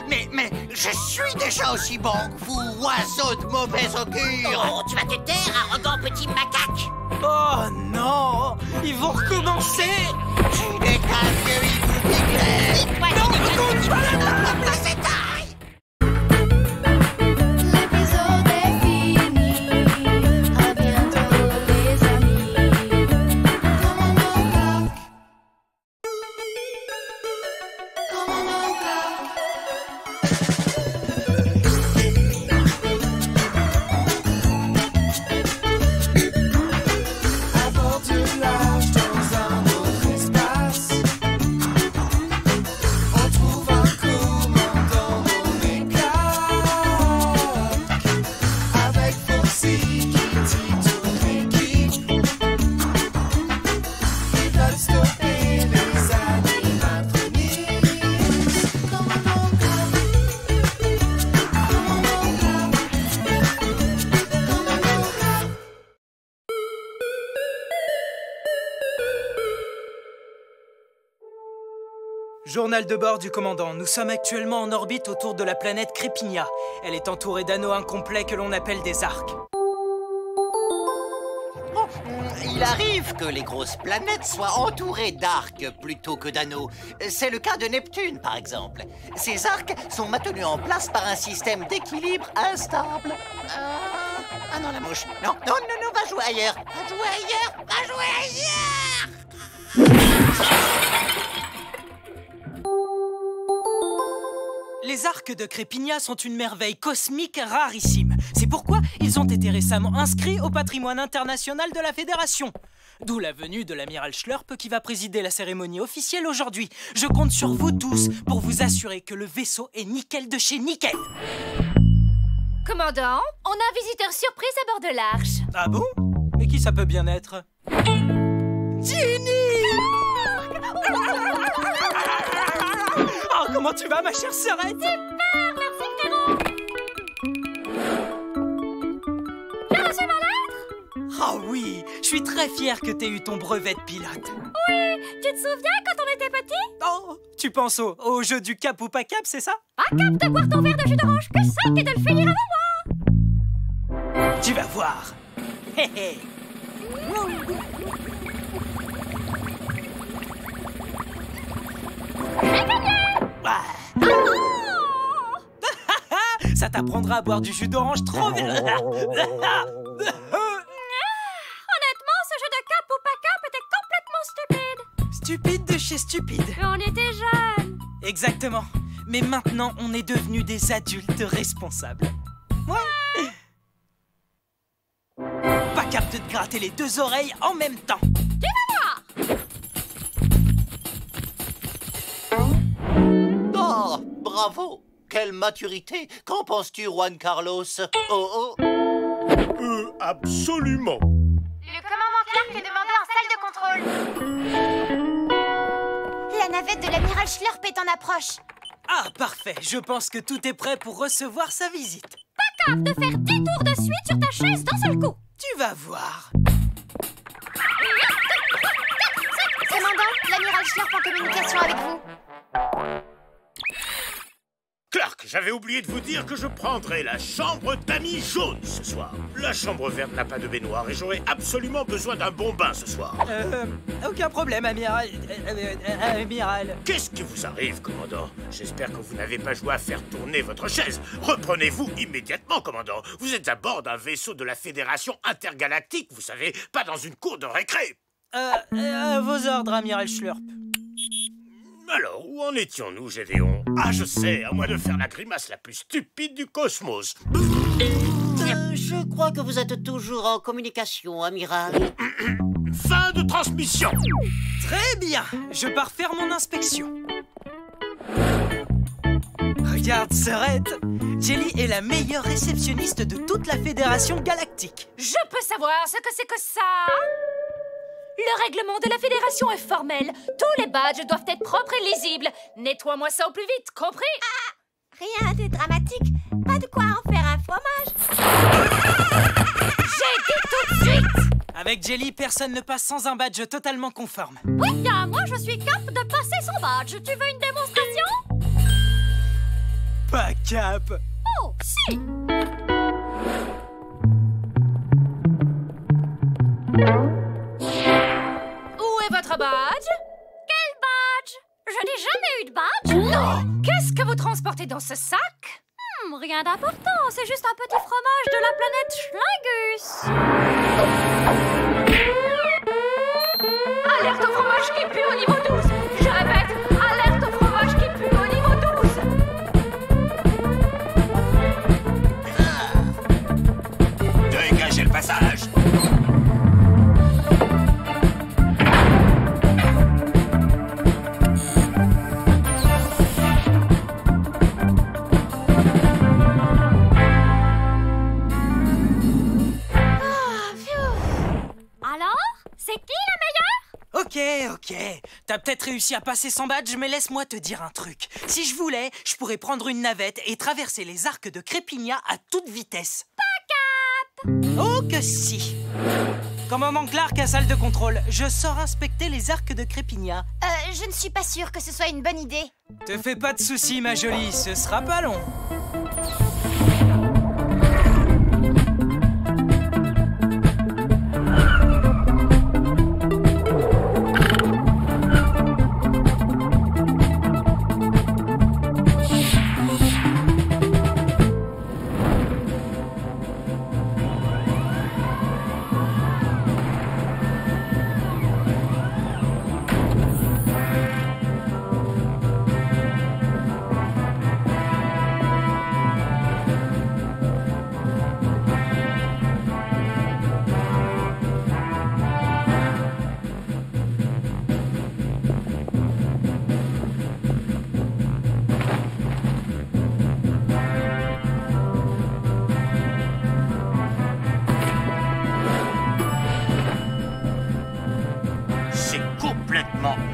Mais je suis déjà aussi bon que vous, oiseau de mauvaise augure! Oh, tu vas te taire, arrogant petit macaque! Oh non! Ils vont recommencer! Tu décales que il vous piquerait! L'épisode est fini. À bientôt, les amis. Commandant Clark. Commandant Clark. À bord du large dans un autre espace, on trouve un commandant nommé Clark. Avec Foxy, Kitty, toute l'équipe, ils veulent stopper les animatroniques. Commandant Clark. Commandant Clark. Commandant Clark. Journal de bord du commandant. Nous sommes actuellement en orbite autour de la planète Crépinia. Elle est entourée d'anneaux incomplets que l'on appelle des arcs. Il arrive que les grosses planètes soient entourées d'arcs plutôt que d'anneaux. C'est le cas de Neptune, par exemple. Ces arcs sont maintenus en place par un système d'équilibre instable. Ah non, la mouche. Non, va jouer ailleurs. Va jouer ailleurs. Les arcs de Crépinia sont une merveille cosmique rarissime. C'est pourquoi ils ont été récemment inscrits au patrimoine international de la Fédération. D'où la venue de l'amiral Schlurp qui va présider la cérémonie officielle aujourd'hui. Je compte sur vous tous pour vous assurer que le vaisseau est nickel de chez nickel. Commandant, on a un visiteur surprise à bord de l'Arche. Ah bon? Mais qui ça peut bien être? Ginny! Oh, comment tu vas, ma chère sœurette? Super, merci frérot. Tu as reçu ma lettre? Oh oui, je suis très fier que t'aies eu ton brevet de pilote. Oui, tu te souviens quand on était petits? Oh, tu penses au jeu du cap ou pas cap, c'est ça? Pas cap de boire ton verre de jus d'orange, que ça que de le finir avant moi. Tu vas voir. Hé hé. Ça t'apprendra à boire du jus d'orange trop bien. Honnêtement, ce jeu de cap ou pas cap était complètement stupide. Stupide de chez stupide. Mais on était jeunes. Exactement. Mais maintenant, on est devenus des adultes responsables. Ouais. Pas cap de te gratter les deux oreilles en même temps. Tu vas voir. Oh, bravo! Quelle maturité! Qu'en penses-tu, Juan Carlos? Oh. Absolument. Le commandant Clark est demandé en salle de contrôle. La navette de l'amiral Schlurp est en approche. Ah, parfait. Je pense que tout est prêt pour recevoir sa visite. Pas cap de faire 10 tours de suite sur ta chaise d'un seul coup. Tu vas voir. Commandant, l'amiral Schlurp en communication avec vous. Clark, j'avais oublié de vous dire que je prendrai la chambre d'amis jaune ce soir. La chambre verte n'a pas de baignoire et j'aurai absolument besoin d'un bon bain ce soir. Aucun problème, amiral. Amiral. Qu'est-ce qui vous arrive, commandant? J'espère que vous n'avez pas joué à faire tourner votre chaise. Reprenez-vous immédiatement, commandant. Vous êtes à bord d'un vaisseau de la Fédération intergalactique, vous savez, pas dans une cour de récré. Vos ordres, amiral Schlurp. Alors, où en étions-nous, Gédéon? Ah, je sais, à moins de faire la grimace la plus stupide du cosmos. Je crois que vous êtes toujours en communication, amiral. Fin de transmission. Très bien, je pars faire mon inspection. Regarde, Sœurette, Jelly est la meilleure réceptionniste de toute la Fédération Galactique. Je peux savoir ce que c'est que ça? Le règlement de la Fédération est formel. Tous les badges doivent être propres et lisibles. Nettoie-moi ça au plus vite, compris? Rien de dramatique. Pas de quoi en faire un fromage. J'ai dit tout de suite! Avec Jelly, personne ne passe sans un badge totalement conforme. Oui, bien, moi je suis cap de passer son badge. Tu veux une démonstration? Pas cap. Oh, si! Où est votre badge? Quel badge? Je n'ai jamais eu de badge. Non! Qu'est-ce que vous transportez dans ce sac? Rien d'important, c'est juste un petit fromage de la planète Schlingus. Alerte au fromage qui pue au niveau 12. Je répète, alerte au fromage qui pue au niveau 12. Dégagez le passage. Ok. T'as peut-être réussi à passer sans badge, mais laisse-moi te dire un truc. Si je voulais, je pourrais prendre une navette et traverser les arcs de Crépigna à toute vitesse. Pas cap! Oh que si! Commandant Clark à salle de contrôle, je sors inspecter les arcs de Crépigna. Je ne suis pas sûre que ce soit une bonne idée. Te fais pas de soucis, ma jolie, ce sera pas long.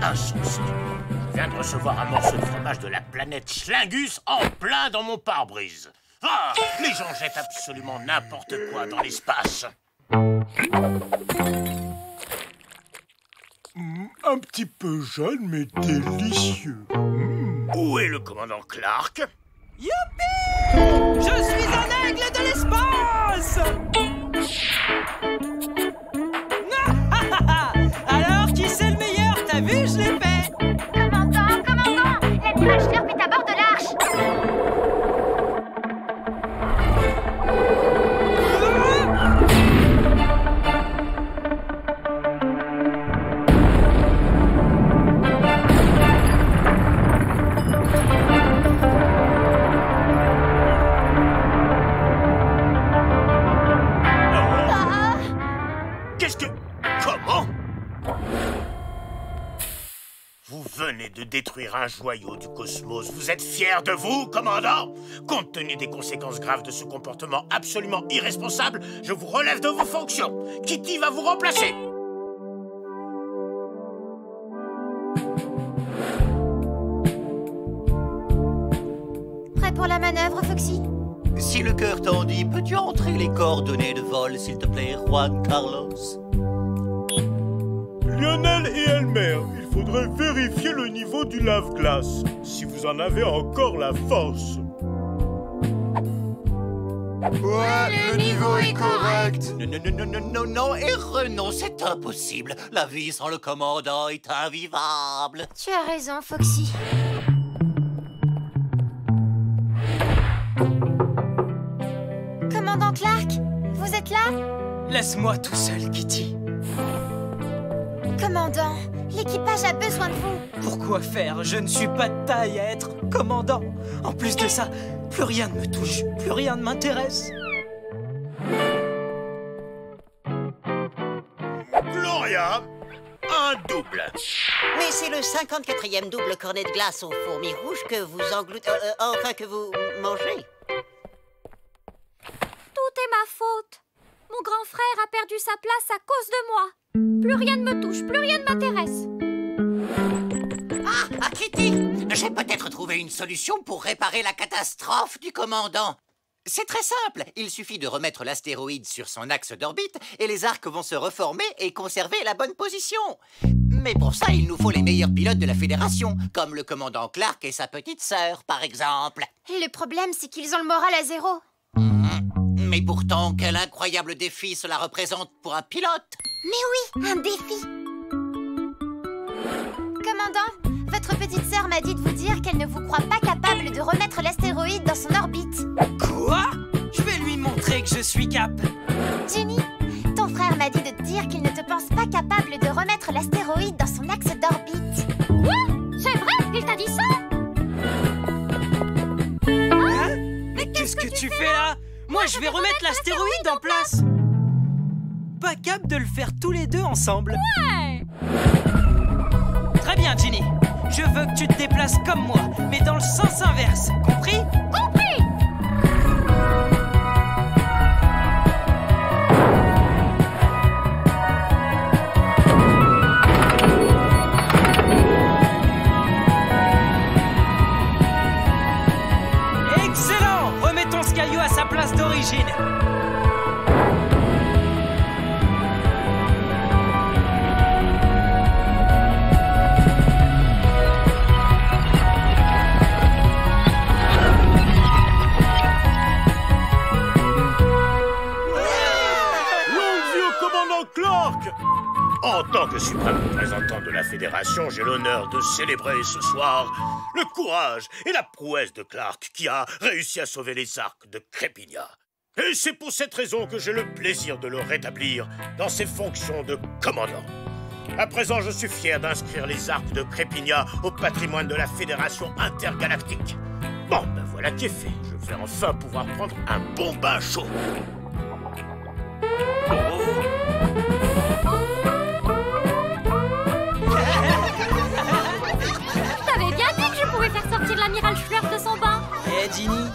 Insensé. Je viens de recevoir un morceau de fromage de la planète Schlingus en plein dans mon pare-brise. Ah, les gens jettent absolument n'importe quoi dans l'espace. Un petit peu jeune, mais délicieux. Où est le commandant Clark? Youpi! Je suis un aigle de l'espace! Alors, qui c'est le meilleur? T'as vu, je l'ai fait! Commandant, l'animal Schlurp est à bord de l'arche! venez de détruire un joyau du cosmos. Vous êtes fier de vous, commandant? Compte tenu des conséquences graves de ce comportement absolument irresponsable, je vous relève de vos fonctions. Kitty va vous remplacer. Prêt pour la manœuvre, Foxy? Si le cœur t'en dit, peux-tu entrer les coordonnées de vol, s'il te plaît, Juan Carlos? Lionel et Elmer, il faudrait vérifier le niveau du lave-glace, si vous en avez encore la force. Ouais, le niveau est correct. Non, et Renaud, c'est impossible. La vie sans le commandant est invivable. Tu as raison, Foxy. Commandant Clark, vous êtes là? Laisse-moi tout seul, Kitty. Commandant, L'équipage a besoin de vous. Pourquoi faire? Je ne suis pas de taille à être commandant. En plus de ça, plus rien ne me touche, plus rien ne m'intéresse. Gloria, un double. Mais c'est le 54e double cornet de glace aux fourmis rouges que vous enfin que vous mangez. Tout est ma faute. Mon grand frère a perdu sa place à cause de moi. Plus rien ne me touche, plus rien ne m'intéresse. Ah, Kitty, j'ai peut-être trouvé une solution pour réparer la catastrophe du commandant. C'est très simple, il suffit de remettre l'astéroïde sur son axe d'orbite et les arcs vont se reformer et conserver la bonne position. Mais pour ça, il nous faut les meilleurs pilotes de la Fédération, comme le commandant Clark et sa petite sœur, par exemple. Le problème, c'est qu'ils ont le moral à zéro. Mais pourtant, quel incroyable défi cela représente pour un pilote. Mais oui, un défi. Commandant, votre petite sœur m'a dit de vous dire qu'elle ne vous croit pas capable de remettre l'astéroïde dans son orbite. Quoi? Je vais lui montrer que je suis cap. Jenny, ton frère m'a dit de te dire qu'il ne te pense pas capable de remettre l'astéroïde dans son axe d'orbite. Quoi? C'est vrai? Il t'a dit ça? Hein? Mais qu'est-ce que tu fais là? Moi, je vais remettre l'astéroïde en place. Pas cap de le faire tous les deux ensemble. Ouais. Très bien, Ginny. Je veux que tu te déplaces comme moi, mais dans le sens inverse. Compris? Compris. Excellent! Remettons ce caillou à sa place d'origine. En tant que suprême représentant de la Fédération, j'ai l'honneur de célébrer ce soir le courage et la prouesse de Clark qui a réussi à sauver les arcs de Crépinia. Et c'est pour cette raison que j'ai le plaisir de le rétablir dans ses fonctions de commandant. À présent, je suis fier d'inscrire les arcs de Crépinia au patrimoine de la Fédération intergalactique. Bon, ben voilà qui est fait. Je vais enfin pouvoir prendre un bon bain chaud. T'avais bien dit que je pouvais faire sortir l'amiral Schlurf de son bain. Eh, Ginny,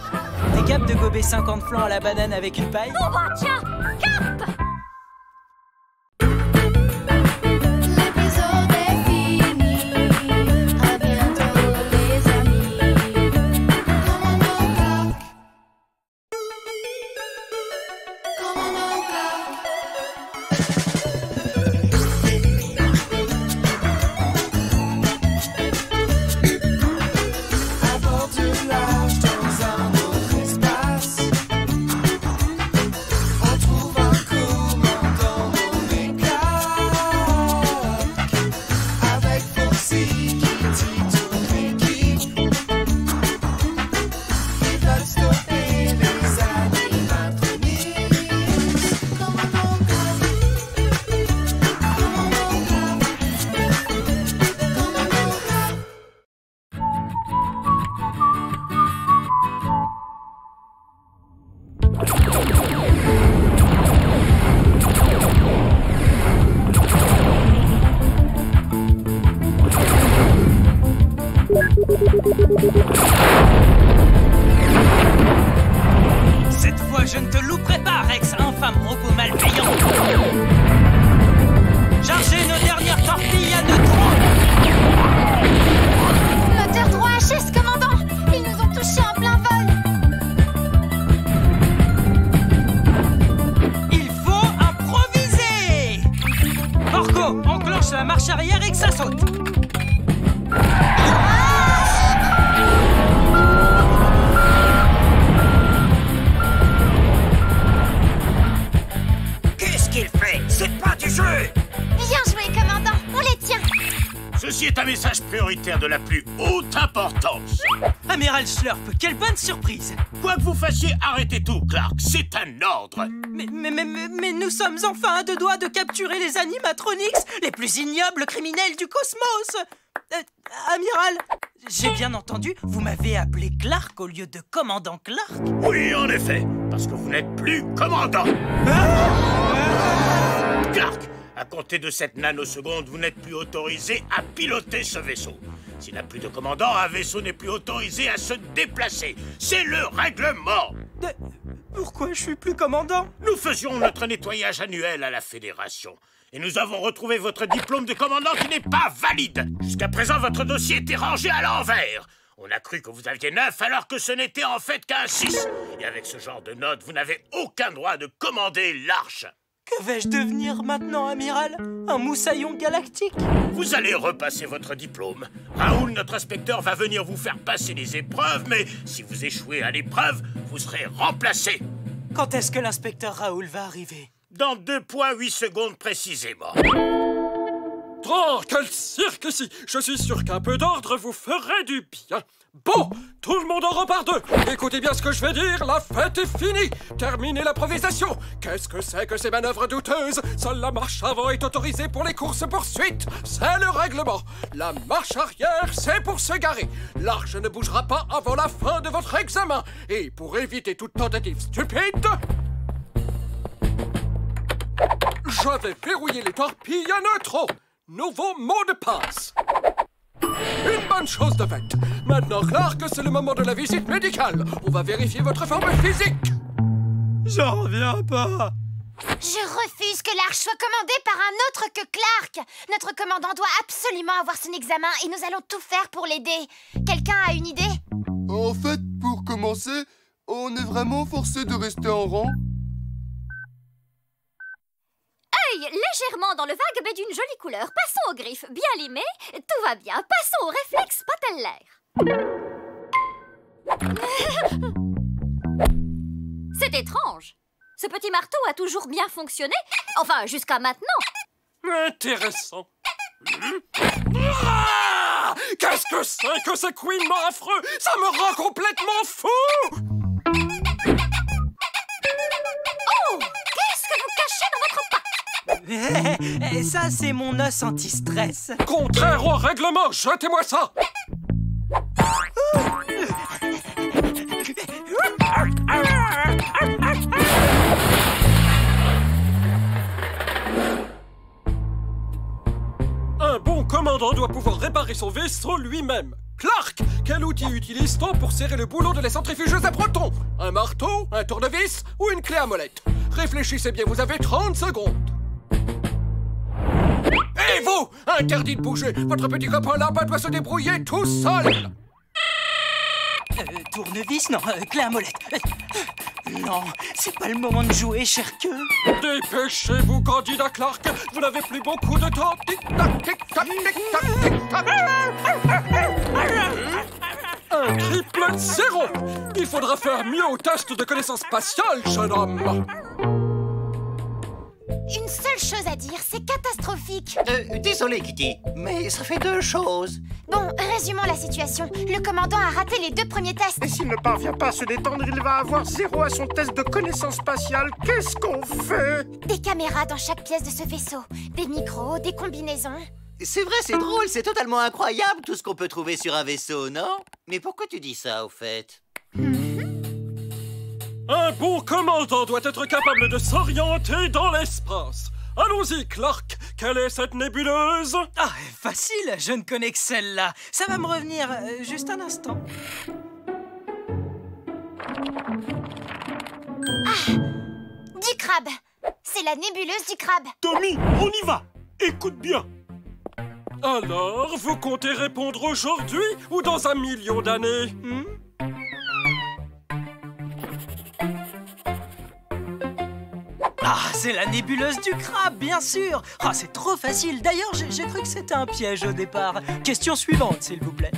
t'es cap de gober 50 flancs à la banane avec une paille? Oh bah tiens, cap! Cette fois, je ne te louperai pas, Rex, infâme robot malveillant. Chargez nos dernières torpilles à neutrons. Moteur 3HS, commandant. Ils nous ont touchés en plein vol. Il faut improviser. Porco, enclenche la marche arrière et que ça saute. Qu'est-ce qu'il fait? C'est pas du jeu! Bien joué, commandant. On les tient. Ceci est un message prioritaire de la plus haute importance. Amiral Schlurp, quelle bonne surprise! Quoi que vous fassiez, arrêtez tout, Clark. C'est un ordre. Mais nous sommes enfin à deux doigts de capturer les animatronics, les plus ignobles criminels du cosmos! Amiral, j'ai bien entendu, vous m'avez appelé Clark au lieu de commandant Clark? Oui, en effet, parce que vous n'êtes plus commandant. Clark, à compter de cette nanoseconde, vous n'êtes plus autorisé à piloter ce vaisseau. S'il n'y a plus de commandant, un vaisseau n'est plus autorisé à se déplacer. C'est le règlement. Pourquoi je suis plus commandant? Nous faisions notre nettoyage annuel à la Fédération. Et nous avons retrouvé votre diplôme de commandant qui n'est pas valide. Jusqu'à présent, votre dossier était rangé à l'envers. On a cru que vous aviez 9 alors que ce n'était en fait qu'un 6. Et avec ce genre de notes, vous n'avez aucun droit de commander l'Arche. Que vais-je devenir maintenant, amiral? Un moussaillon galactique? Vous allez repasser votre diplôme. Raoul, notre inspecteur, va venir vous faire passer les épreuves, mais si vous échouez à l'épreuve, vous serez remplacé. Quand est-ce que l'inspecteur Raoul va arriver? Dans 2,8 secondes précisément. Oh, quel cirque ici! Je suis sûr qu'un peu d'ordre vous ferait du bien. Bon, tout le monde en repart d'eux. Écoutez bien ce que je vais dire, la fête est finie. Terminez l'improvisation. Qu'est-ce que c'est que ces manœuvres douteuses? Seule la marche avant est autorisée pour les courses-poursuites. C'est le règlement. La marche arrière, c'est pour se garer. L'arche ne bougera pas avant la fin de votre examen. Et pour éviter toute tentative stupide, je vais verrouiller les torpilles à neutraux. Nouveau mot de passe. Une bonne chose de faite. Maintenant, Clark, c'est le moment de la visite médicale. On va vérifier votre forme physique. J'en reviens pas. Je refuse que l'Arche soit commandée par un autre que Clark. Notre commandant doit absolument avoir son examen et nous allons tout faire pour l'aider. Quelqu'un a une idée? En fait, pour commencer, on est vraiment forcé de rester en rang. Œil légèrement dans le vague mais d'une jolie couleur. Passons aux griffes bien limées. Tout va bien. Passons aux réflexes patellaires. C'est étrange. Ce petit marteau a toujours bien fonctionné. Enfin, jusqu'à maintenant. Intéressant. Ah! Qu'est-ce que c'est que ce couinement affreux? Ça me rend complètement fou! Oh! Qu'est-ce que vous cachez dans votre patte? Ça, c'est mon os anti-stress. Contraire au règlement, jetez-moi ça! Un bon commandant doit pouvoir réparer son vaisseau lui-même. Clark, quel outil utilise-t-on pour serrer le boulot de la centrifugeuse à protons? Un marteau, un tournevis ou une clé à molette? Réfléchissez bien, vous avez 30 secondes. Et vous, interdit de bouger. Votre petit copain là-bas doit se débrouiller tout seul. Tournevis, non, clé à molette. Non, c'est pas le moment de jouer, cher queue. Dépêchez-vous, candidat Clark. Vous n'avez plus beaucoup de temps. Tic-tac, tic-tac, tic-tac, tic-tac. Un triple 0. Il faudra faire mieux au test de connaissance spatiale, jeune homme. Une seule chose à dire, c'est catastrophique. Désolé, Kitty, mais ça fait 2 choses. Bon, résumons la situation. Le commandant a raté les 2 premiers tests. Et s'il ne parvient pas à se détendre, il va avoir 0 à son test de connaissance spatiale. Qu'est-ce qu'on fait? Des caméras dans chaque pièce de ce vaisseau. Des micros, des combinaisons. C'est vrai, c'est drôle, c'est totalement incroyable tout ce qu'on peut trouver sur un vaisseau, non? Mais pourquoi tu dis ça, au fait? Un bon commandant doit être capable de s'orienter dans l'espace. Allons-y, Clark. Quelle est cette nébuleuse? Ah, facile, je ne connais que celle-là. Ça va me revenir juste un instant. Ah, du crabe. C'est la nébuleuse du crabe. Tommy, on y va. Écoute bien. Alors, vous comptez répondre aujourd'hui ou dans 1 million d'années? Ah, c'est la nébuleuse du crabe, bien sûr. Ah, c'est trop facile. D'ailleurs, j'ai cru que c'était un piège au départ. Question suivante, s'il vous plaît.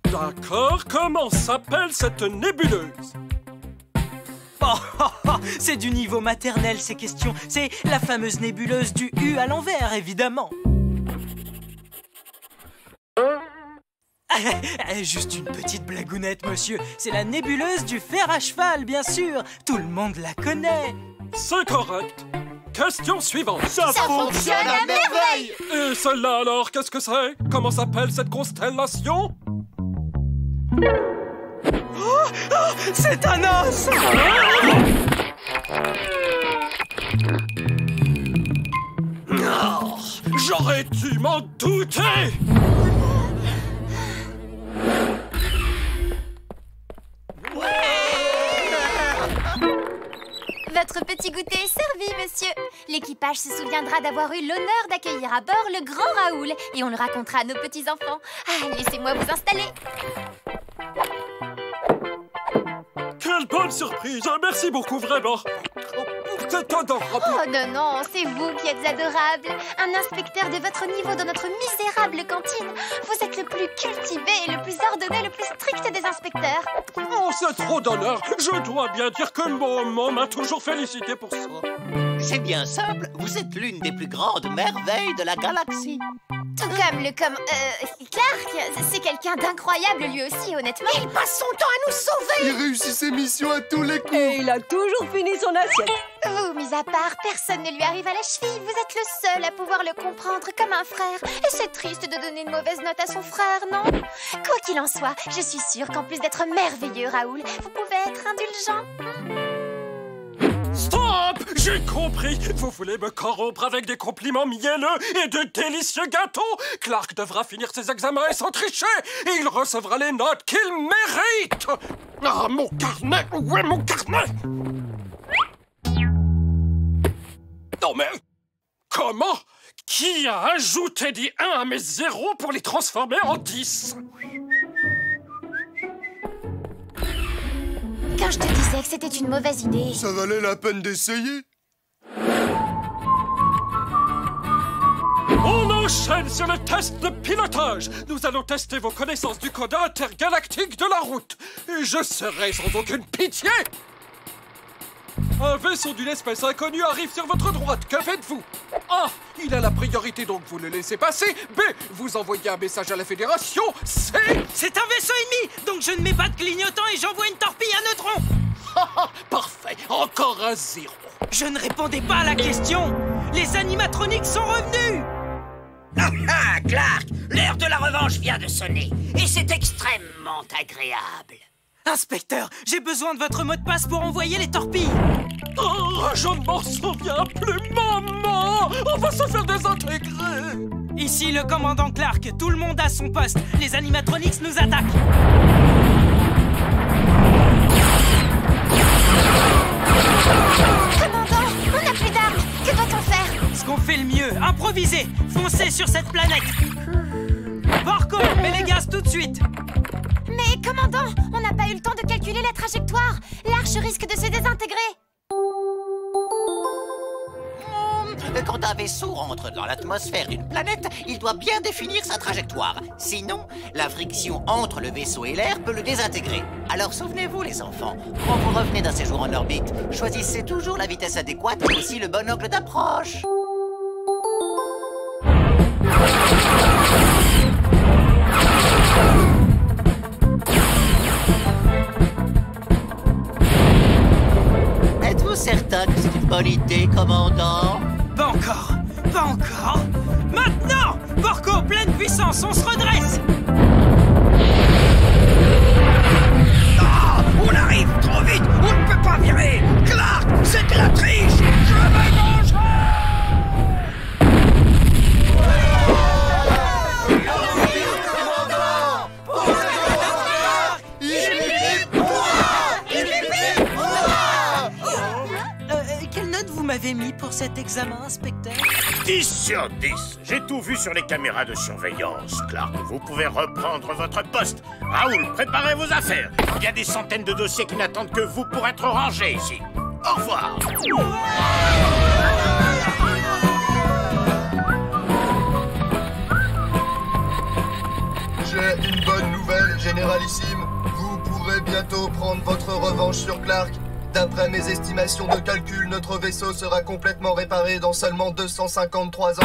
D'accord, comment s'appelle cette nébuleuse? C'est du niveau maternel, ces questions. C'est la fameuse nébuleuse du U à l'envers, évidemment. Juste une petite blagounette, monsieur. C'est la nébuleuse du fer à cheval, bien sûr. Tout le monde la connaît. C'est correct. Question suivante. Ça fonctionne à merveille. Et celle-là alors, qu'est-ce que c'est? Comment s'appelle cette constellation? C'est un os. Oh, j'aurais dû m'en douter. Votre petit goûter est servi, monsieur. L'équipage se souviendra d'avoir eu l'honneur d'accueillir à bord le grand Raoul et on le racontera à nos petits-enfants. Ah, laissez-moi vous installer. Quelle bonne surprise! Merci beaucoup, vraiment! C'est adorable! Oh non, non, c'est vous qui êtes adorable. Un inspecteur de votre niveau dans notre misérable cantine. Vous êtes le plus cultivé et le plus ordonné, le plus strict des inspecteurs. Oh, c'est trop d'honneur! Je dois bien dire que maman m'a toujours félicité pour ça. C'est bien simple, vous êtes l'une des plus grandes merveilles de la galaxie. Tout comme Clark, c'est quelqu'un d'incroyable lui aussi, honnêtement. Il passe son temps à nous sauver. Il réussit ses missions à tous les coups. Et il a toujours fini son assiette. Vous, mis à part, personne ne lui arrive à la cheville. Vous êtes le seul à pouvoir le comprendre comme un frère. Et c'est triste de donner une mauvaise note à son frère, non? Quoi qu'il en soit, je suis sûre qu'en plus d'être merveilleux, Raoul, vous pouvez être indulgent. Stop! J'ai compris! Vous voulez me corrompre avec des compliments mielleux et de délicieux gâteaux? Clark devra finir ses examens sans tricher et il recevra les notes qu'il mérite! Ah, mon carnet! Où est mon carnet? Non mais... Comment? Qui a ajouté des 1 à mes 0 pour les transformer en 10? Quand je te disais que c'était une mauvaise idée... Ça valait la peine d'essayer. On enchaîne sur le test de pilotage. Nous allons tester vos connaissances du code intergalactique de la route. Et je serai sans aucune pitié. Un vaisseau d'une espèce inconnue arrive sur votre droite. Que faites-vous? A. Il a la priorité, donc vous le laissez passer. B. Vous envoyez un message à la Fédération. C. C'est un vaisseau ennemi, donc je ne mets pas de clignotant et j'envoie une torpille à neutron. Parfait. Encore un 0. Je ne répondais pas à la question. Les animatroniques sont revenus. Ah, Clark, l'heure de la revanche vient de sonner. Et c'est extrêmement agréable. Inspecteur, j'ai besoin de votre mot de passe pour envoyer les torpilles. Oh, je ne m'en souviens plus, maman. On va se faire désintégrer. Ici le commandant Clark, tout le monde a son poste. Les animatronics nous attaquent. Commandant, on n'a plus d'armes. Que doit-on faire? Ce qu'on fait le mieux, improviser. Foncez sur cette planète. Porco, mets les gaz tout de suite. Mais commandant, on n'a pas eu le temps de calculer la trajectoire. L'arche risque de se désintégrer. Quand un vaisseau rentre dans l'atmosphère d'une planète, il doit bien définir sa trajectoire. Sinon, la friction entre le vaisseau et l'air peut le désintégrer. Alors souvenez-vous, les enfants, quand vous revenez d'un séjour en orbite, choisissez toujours la vitesse adéquate et aussi le bon angle d'approche. Êtes-vous certain que c'est une bonne idée, commandant? Pas encore, pas encore. Maintenant! Porco, pleine puissance, on se redresse. Ah, on arrive trop vite, on ne peut pas virer. Clark, c'est de la triche. Je me vengerai. Quelle note vous m'avez mis pour cet examen, inspecteur? 10 sur 10. J'ai tout vu sur les caméras de surveillance. Clark, vous pouvez reprendre votre poste. Raoul, préparez vos affaires. Il y a des centaines de dossiers qui n'attendent que vous pour être rangés ici. Au revoir. J'ai une bonne nouvelle, généralissime. Vous pourrez bientôt prendre votre revanche sur Clark. D'après mes estimations de calcul, notre vaisseau sera complètement réparé dans seulement 253 ans.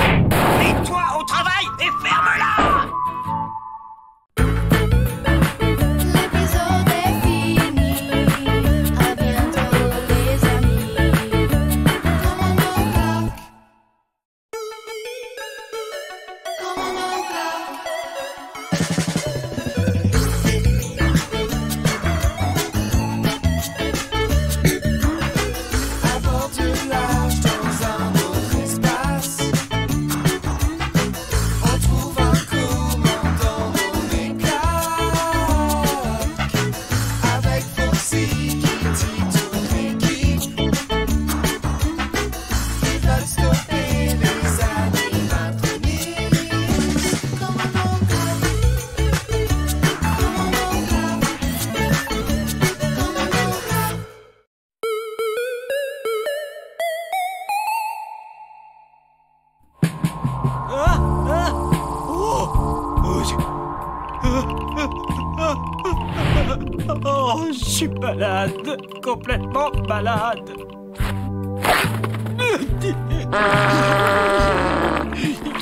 Mets-toi au travail et ferme-la! Oh, je suis malade, complètement malade.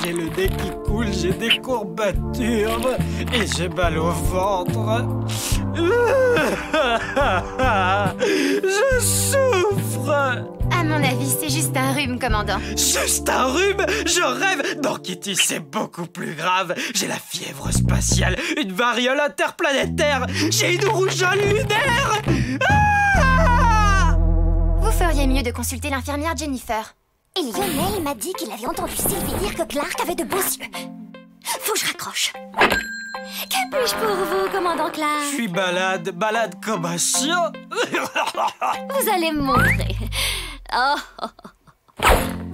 J'ai le nez qui coule, j'ai des courbatures et j'ai mal au ventre. Je souffre. À mon avis, c'est juste un rhume, commandant. Juste un rhume? Je rêve. Non, Kitty, c'est beaucoup plus grave. J'ai la fièvre spatiale, une variole interplanétaire. J'ai une rougeole lunaire. Vous feriez mieux de consulter l'infirmière Jennifer. Et Lionel m'a dit qu'il avait entendu Sylvie dire que Clark avait de beaux yeux. Faut que je raccroche. Que puis-je pour vous, commandant Clark? Je suis malade comme un chien. Vous allez me montrer.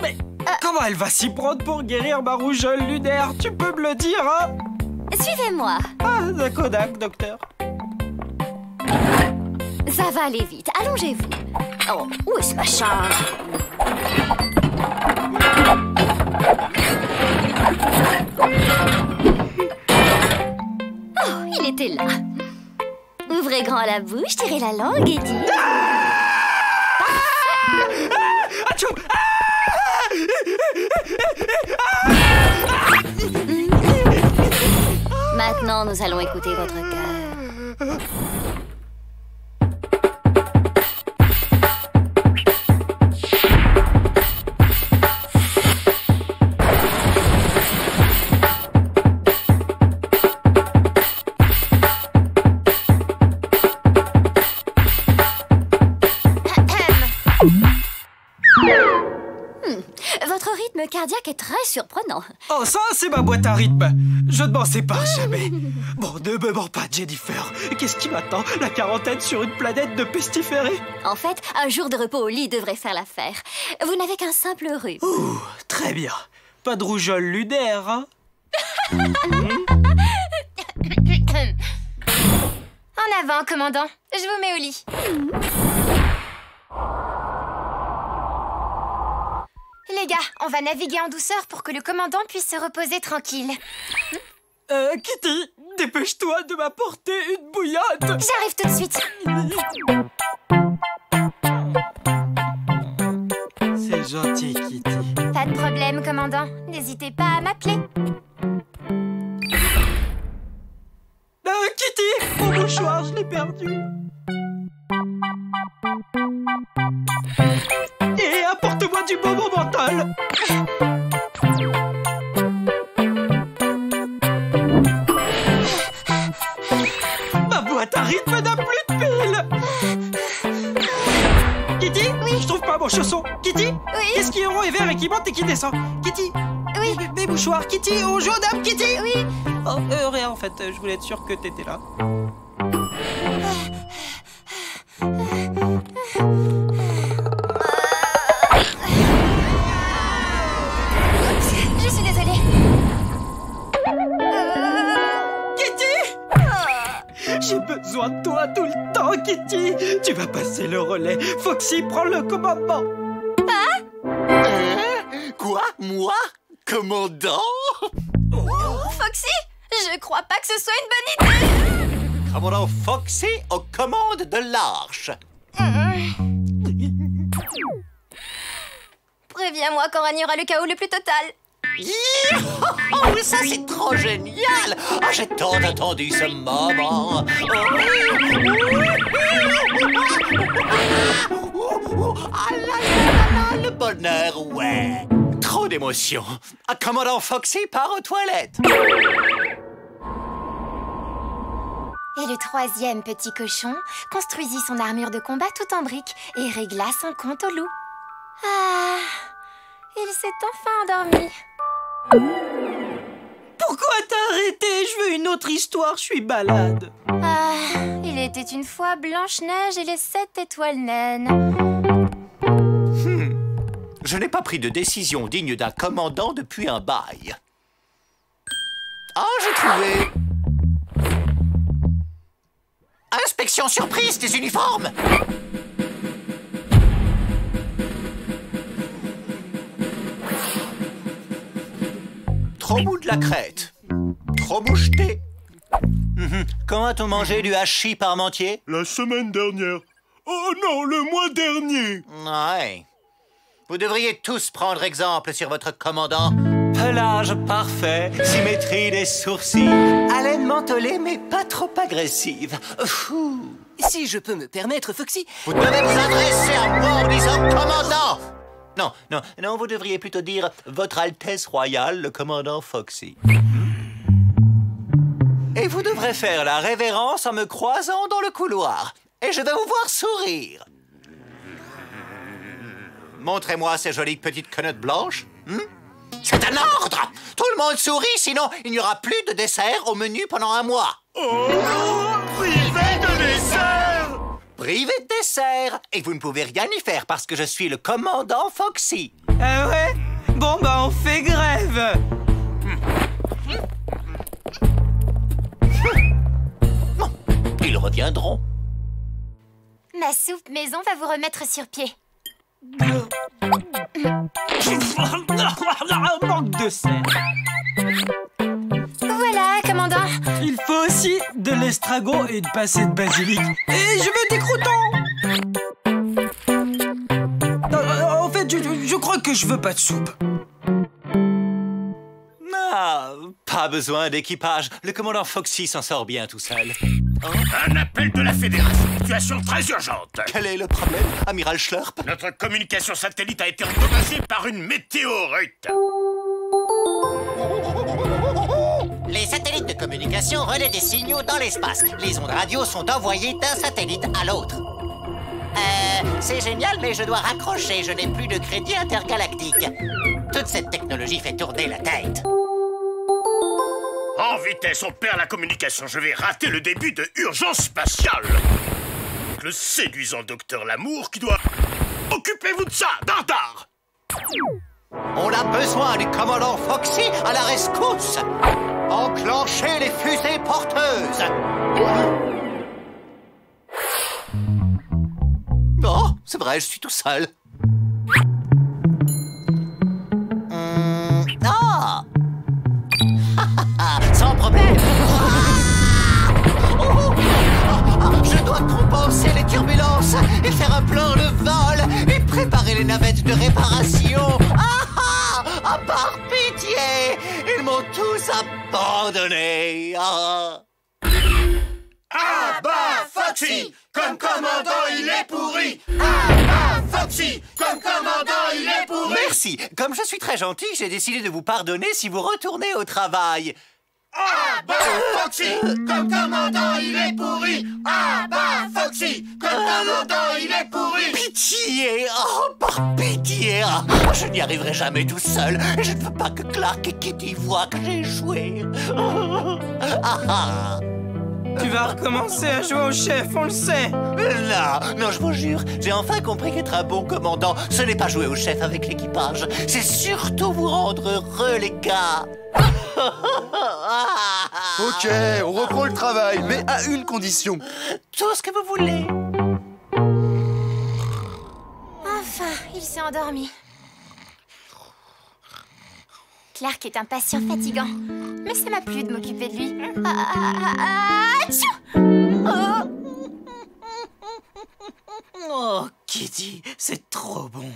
Mais comment elle va s'y prendre pour guérir ma rougeole lunaire? Tu peux me le dire, hein? Suivez-moi. Ah, d'accord, docteur. Ça va aller vite, allongez-vous. Oh, où est ce machin? Oh, il était là. Ouvrez grand la bouche, tirez la langue et dites... Maintenant, nous allons écouter votre cœur. Votre rythme cardiaque est très surprenant. Oh, ça, c'est ma boîte à rythme. Je ne m'en sépare jamais. Bon, ne me mens pas, Jennifer. Qu'est-ce qui m'attend? La quarantaine sur une planète de pestiférés? En fait, un jour de repos au lit devrait faire l'affaire. Vous n'avez qu'un simple rhume. Ouh, très bien. Pas de rougeole lunaire, hein? En avant, commandant. Je vous mets au lit. Les gars, on va naviguer en douceur pour que le commandant puisse se reposer tranquille. Kitty, dépêche-toi de m'apporter une bouillotte. J'arrive tout de suite. C'est gentil, Kitty. Pas de problème, commandant. N'hésitez pas à m'appeler. Kitty, mon mouchoir, je l'ai perdu. Et apporte-moi du bonbon menthol. Ma boîte à rythme n'a plus de piles. Kitty? Oui. Je trouve pas mon chausson. Kitty? Oui. Qu'est-ce qui est rond et vert et qui monte et qui descend? Kitty? Oui. Mes mouchoirs. Kitty, au jaune homme, Kitty? Oui. Oh, rien en fait. Je voulais être sûr que t'étais là. Je suis désolée. Kitty! J'ai besoin de toi tout le temps, Kitty. Tu vas passer le relais. Foxy, prends le commandement. Quoi? Moi? Commandant? Foxy, je crois pas que ce soit une bonne idée. Commandant Foxy aux commandes de l'arche. Préviens-moi quand régnera le chaos le plus total. Oh, mais ça, c'est trop génial! Ah, j'ai tant attendu ce moment! Ah là là là, le bonheur, ouais! Trop d'émotions! Commandant Foxy part aux toilettes! Et le troisième petit cochon construisit son armure de combat tout en briques et régla son compte au loup. Ah, il s'est enfin endormi. Pourquoi t'as arrêté? Je veux une autre histoire, je suis malade. Ah, il était une fois Blanche-Neige et les 7 étoiles naines. Je n'ai pas pris de décision digne d'un commandant depuis un bail. Ah, j'ai trouvé! Inspection surprise des uniformes! Trop mou de la crête. Trop moucheté. Quand a-t-on mangé du hachis parmentier? La semaine dernière. Oh non, le mois dernier. Ouais. Vous devriez tous prendre exemple sur votre commandant. Pelage parfait, symétrie des sourcils, haleine mentholée mais pas trop agressive. Fou. Si je peux me permettre, Foxy... Vous devez vous adresser à moi en disant commandant. Non, vous devriez plutôt dire Votre Altesse Royale, le commandant Foxy. Et vous devrez faire la révérence en me croisant dans le couloir. Et je vais vous voir sourire. Montrez-moi ces jolies petites quenottes blanches. C'est un ordre! Tout le monde sourit, sinon il n'y aura plus de dessert au menu pendant un mois. Oh! Privé de dessert! Privé de dessert! Et vous ne pouvez rien y faire parce que je suis le commandant Foxy. Ah ouais? Bon, bah on fait grève! Ils reviendront. Ma soupe maison va vous remettre sur pied. Manque de sel. Voilà, commandant. Il faut aussi de l'estragon et une pincée de basilic. Et je veux des croûtons. En fait, je crois que je veux pas de soupe. Ah, pas besoin d'équipage. Le commandant Foxy s'en sort bien tout seul. Un appel de la Fédération. Situation très urgente. Quel est le problème, amiral Schlurp? Notre communication satellite a été endommagée par une météorite. Les satellites de communication relaient des signaux dans l'espace. Les ondes radio sont envoyées d'un satellite à l'autre. C'est génial, mais je dois raccrocher. Je n'ai plus de crédit intergalactique. Toute cette technologie fait tourner la tête. En vitesse, on perd la communication. Je vais rater le début de Urgence Spatiale. Le séduisant docteur Lamour qui doit... Occupez-vous de ça, Dardar! On a besoin du commandant Foxy à la rescousse. Enclenchez les fusées porteuses. Oh, c'est vrai, je suis tout seul. Ah! Sans problème. Je dois compenser les turbulences et faire un plan de vol et préparer les navettes de réparation. Par pitié, ils m'ont tous abandonné. Ah bah Foxy, comme commandant il est pourri. Ah bah Foxy, comme commandant il est pourri. Merci. Comme je suis très gentil, j'ai décidé de vous pardonner si vous retournez au travail. Ah bah Foxy, comme commandant il est pourri. Ah bah Foxy, comme commandant il est pourri. Pitié, oh par pitié. Je n'y arriverai jamais tout seul. Je ne veux pas que Clark et Kitty voient que j'ai échoué. Tu vas recommencer à jouer au chef, on le sait. Non, je vous jure, j'ai enfin compris qu'être un bon commandant, ce n'est pas jouer au chef avec l'équipage. C'est surtout vous rendre heureux, les gars. Ok, on reprend le travail, mais à une condition. Tout ce que vous voulez. Enfin, il s'est endormi. Clark est un patient fatigant, mais ça m'a plu de m'occuper de lui. Oh, Kitty, c'est trop bon.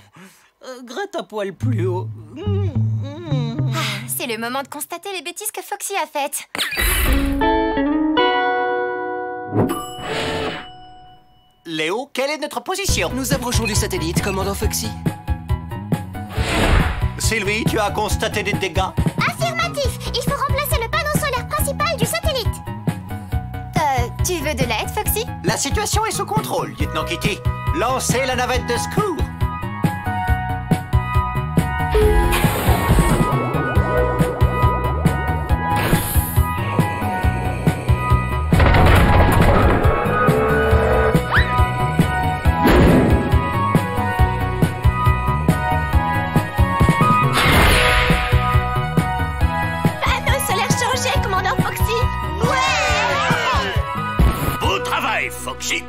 Gratte à poil plus haut. C'est le moment de constater les bêtises que Foxy a faites. Léo, quelle est notre position? Nous approchons du satellite, commandant Foxy. Sylvie, tu as constaté des dégâts? Affirmatif. Il faut remplacer le panneau solaire principal du satellite. Tu veux de l'aide, Foxy? La situation est sous contrôle, lieutenant Kitty. Lancez la navette de secours. Foxy.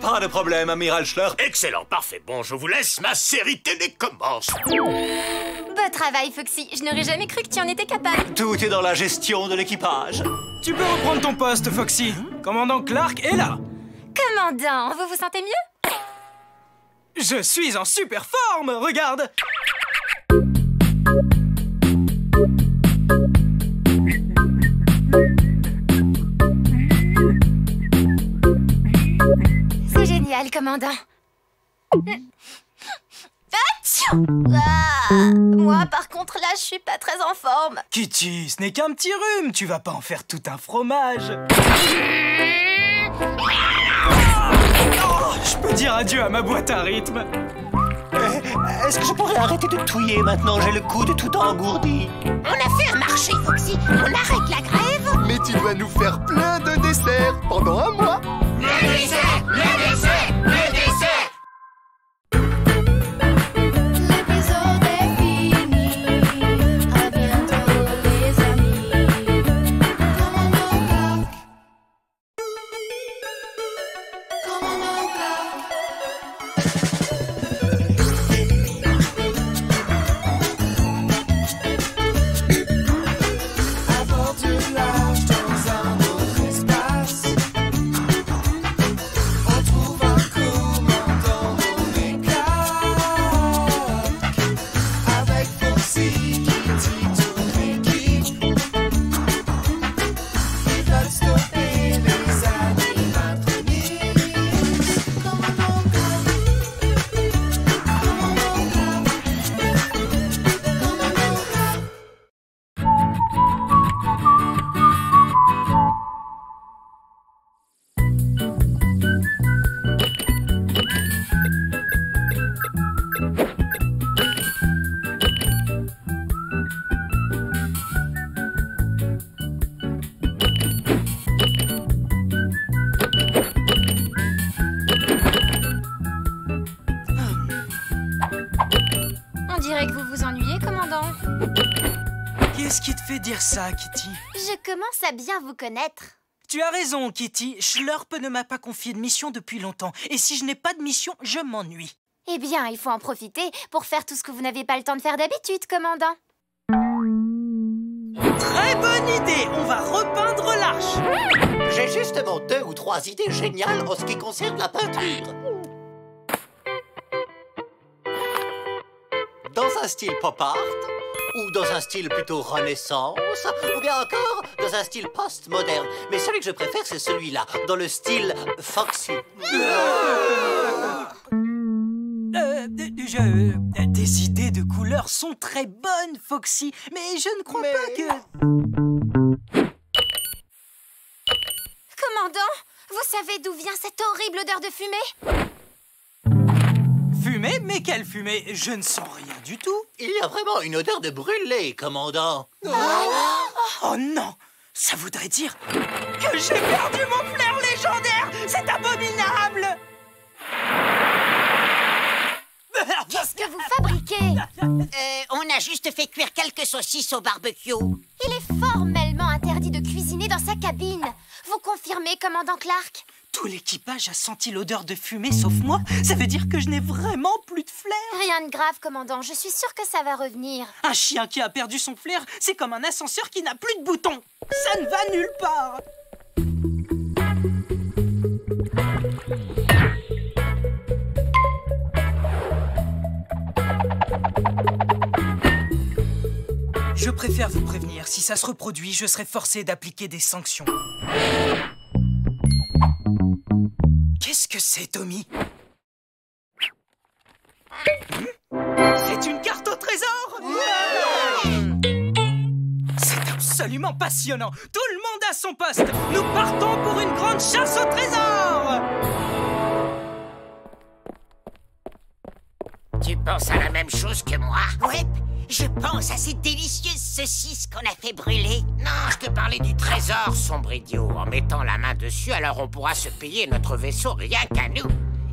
Pas de problème, amiral Schlurp. Excellent, parfait. Bon, je vous laisse, ma série télé commence. Beau travail, Foxy. Je n'aurais jamais cru que tu en étais capable. Tout est dans la gestion de l'équipage. Tu peux reprendre ton poste, Foxy. Commandant Clark est là. Commandant, vous vous sentez mieux? Je suis en super forme, regarde. C'est génial, commandant. Moi, par contre, là, je suis pas très en forme. Kitty, ce n'est qu'un petit rhume. Tu vas pas en faire tout un fromage. Oh, je peux dire adieu à ma boîte à rythme. Est-ce que je pourrais arrêter de touiller maintenant? J'ai le coude tout engourdi. On a fait un marché, Foxy. On arrête la grève. Mais tu dois nous faire plein de desserts pendant un mois. Le dessert, le dessert, le dessert. L'épisode est fini. À bientôt, les amis. Commandant Clark. Commandant Clark. À bord du large dans un autre espace, on trouve un commandant nommé Clark. Avec Foxy, Kitty, toute l'équipe, ils veulent stopper les animatroniques. Commandant Clark. Commandant Clark. Commandant Clark. On dirait que vous vous ennuyez, commandant. Qu'est-ce qui te fait dire ça, Kitty? Je commence à bien vous connaître. Tu as raison, Kitty. Schlurp ne m'a pas confié de mission depuis longtemps. Et si je n'ai pas de mission, je m'ennuie. Eh bien, il faut en profiter pour faire tout ce que vous n'avez pas le temps de faire d'habitude, commandant. Très bonne idée. On va repeindre l'arche. J'ai justement 2 ou 3 idées géniales en ce qui concerne la peinture. Dans un style pop art, ou dans un style plutôt renaissance, ou bien encore dans un style post-moderne. Mais celui que je préfère, c'est celui-là, dans le style Foxy. Des idées de couleurs sont très bonnes, Foxy, mais je ne crois pas que... Commandant, vous savez d'où vient cette horrible odeur de fumée? Fumée? Mais quelle fumée? Je ne sens rien du tout. Il y a vraiment une odeur de brûlé, commandant. Oh non! Ça voudrait dire que j'ai perdu mon flair légendaire! C'est abominable! Qu'est-ce que vous fabriquez? On a juste fait cuire quelques saucisses au barbecue. Il est formellement interdit de cuisiner dans sa cabine. Vous confirmez, commandant Clark? Tout l'équipage a senti l'odeur de fumée sauf moi. Ça veut dire que je n'ai vraiment plus de flair. Rien de grave, commandant. Je suis sûre que ça va revenir. Un chien qui a perdu son flair, c'est comme un ascenseur qui n'a plus de boutons. Ça ne va nulle part. Je préfère vous prévenir. Si ça se reproduit, je serai forcé d'appliquer des sanctions. Qu'est-ce que c'est, Tommy? C'est une carte au trésor? C'est absolument passionnant. Tout le monde à son poste. Nous partons pour une grande chasse au trésor. Tu penses à la même chose que moi? Ouais, je pense à ces délicieuses saucisses qu'on a fait brûler. Non, je te parlais du trésor, sombre idiot. En mettant la main dessus, alors on pourra se payer notre vaisseau rien qu'à nous.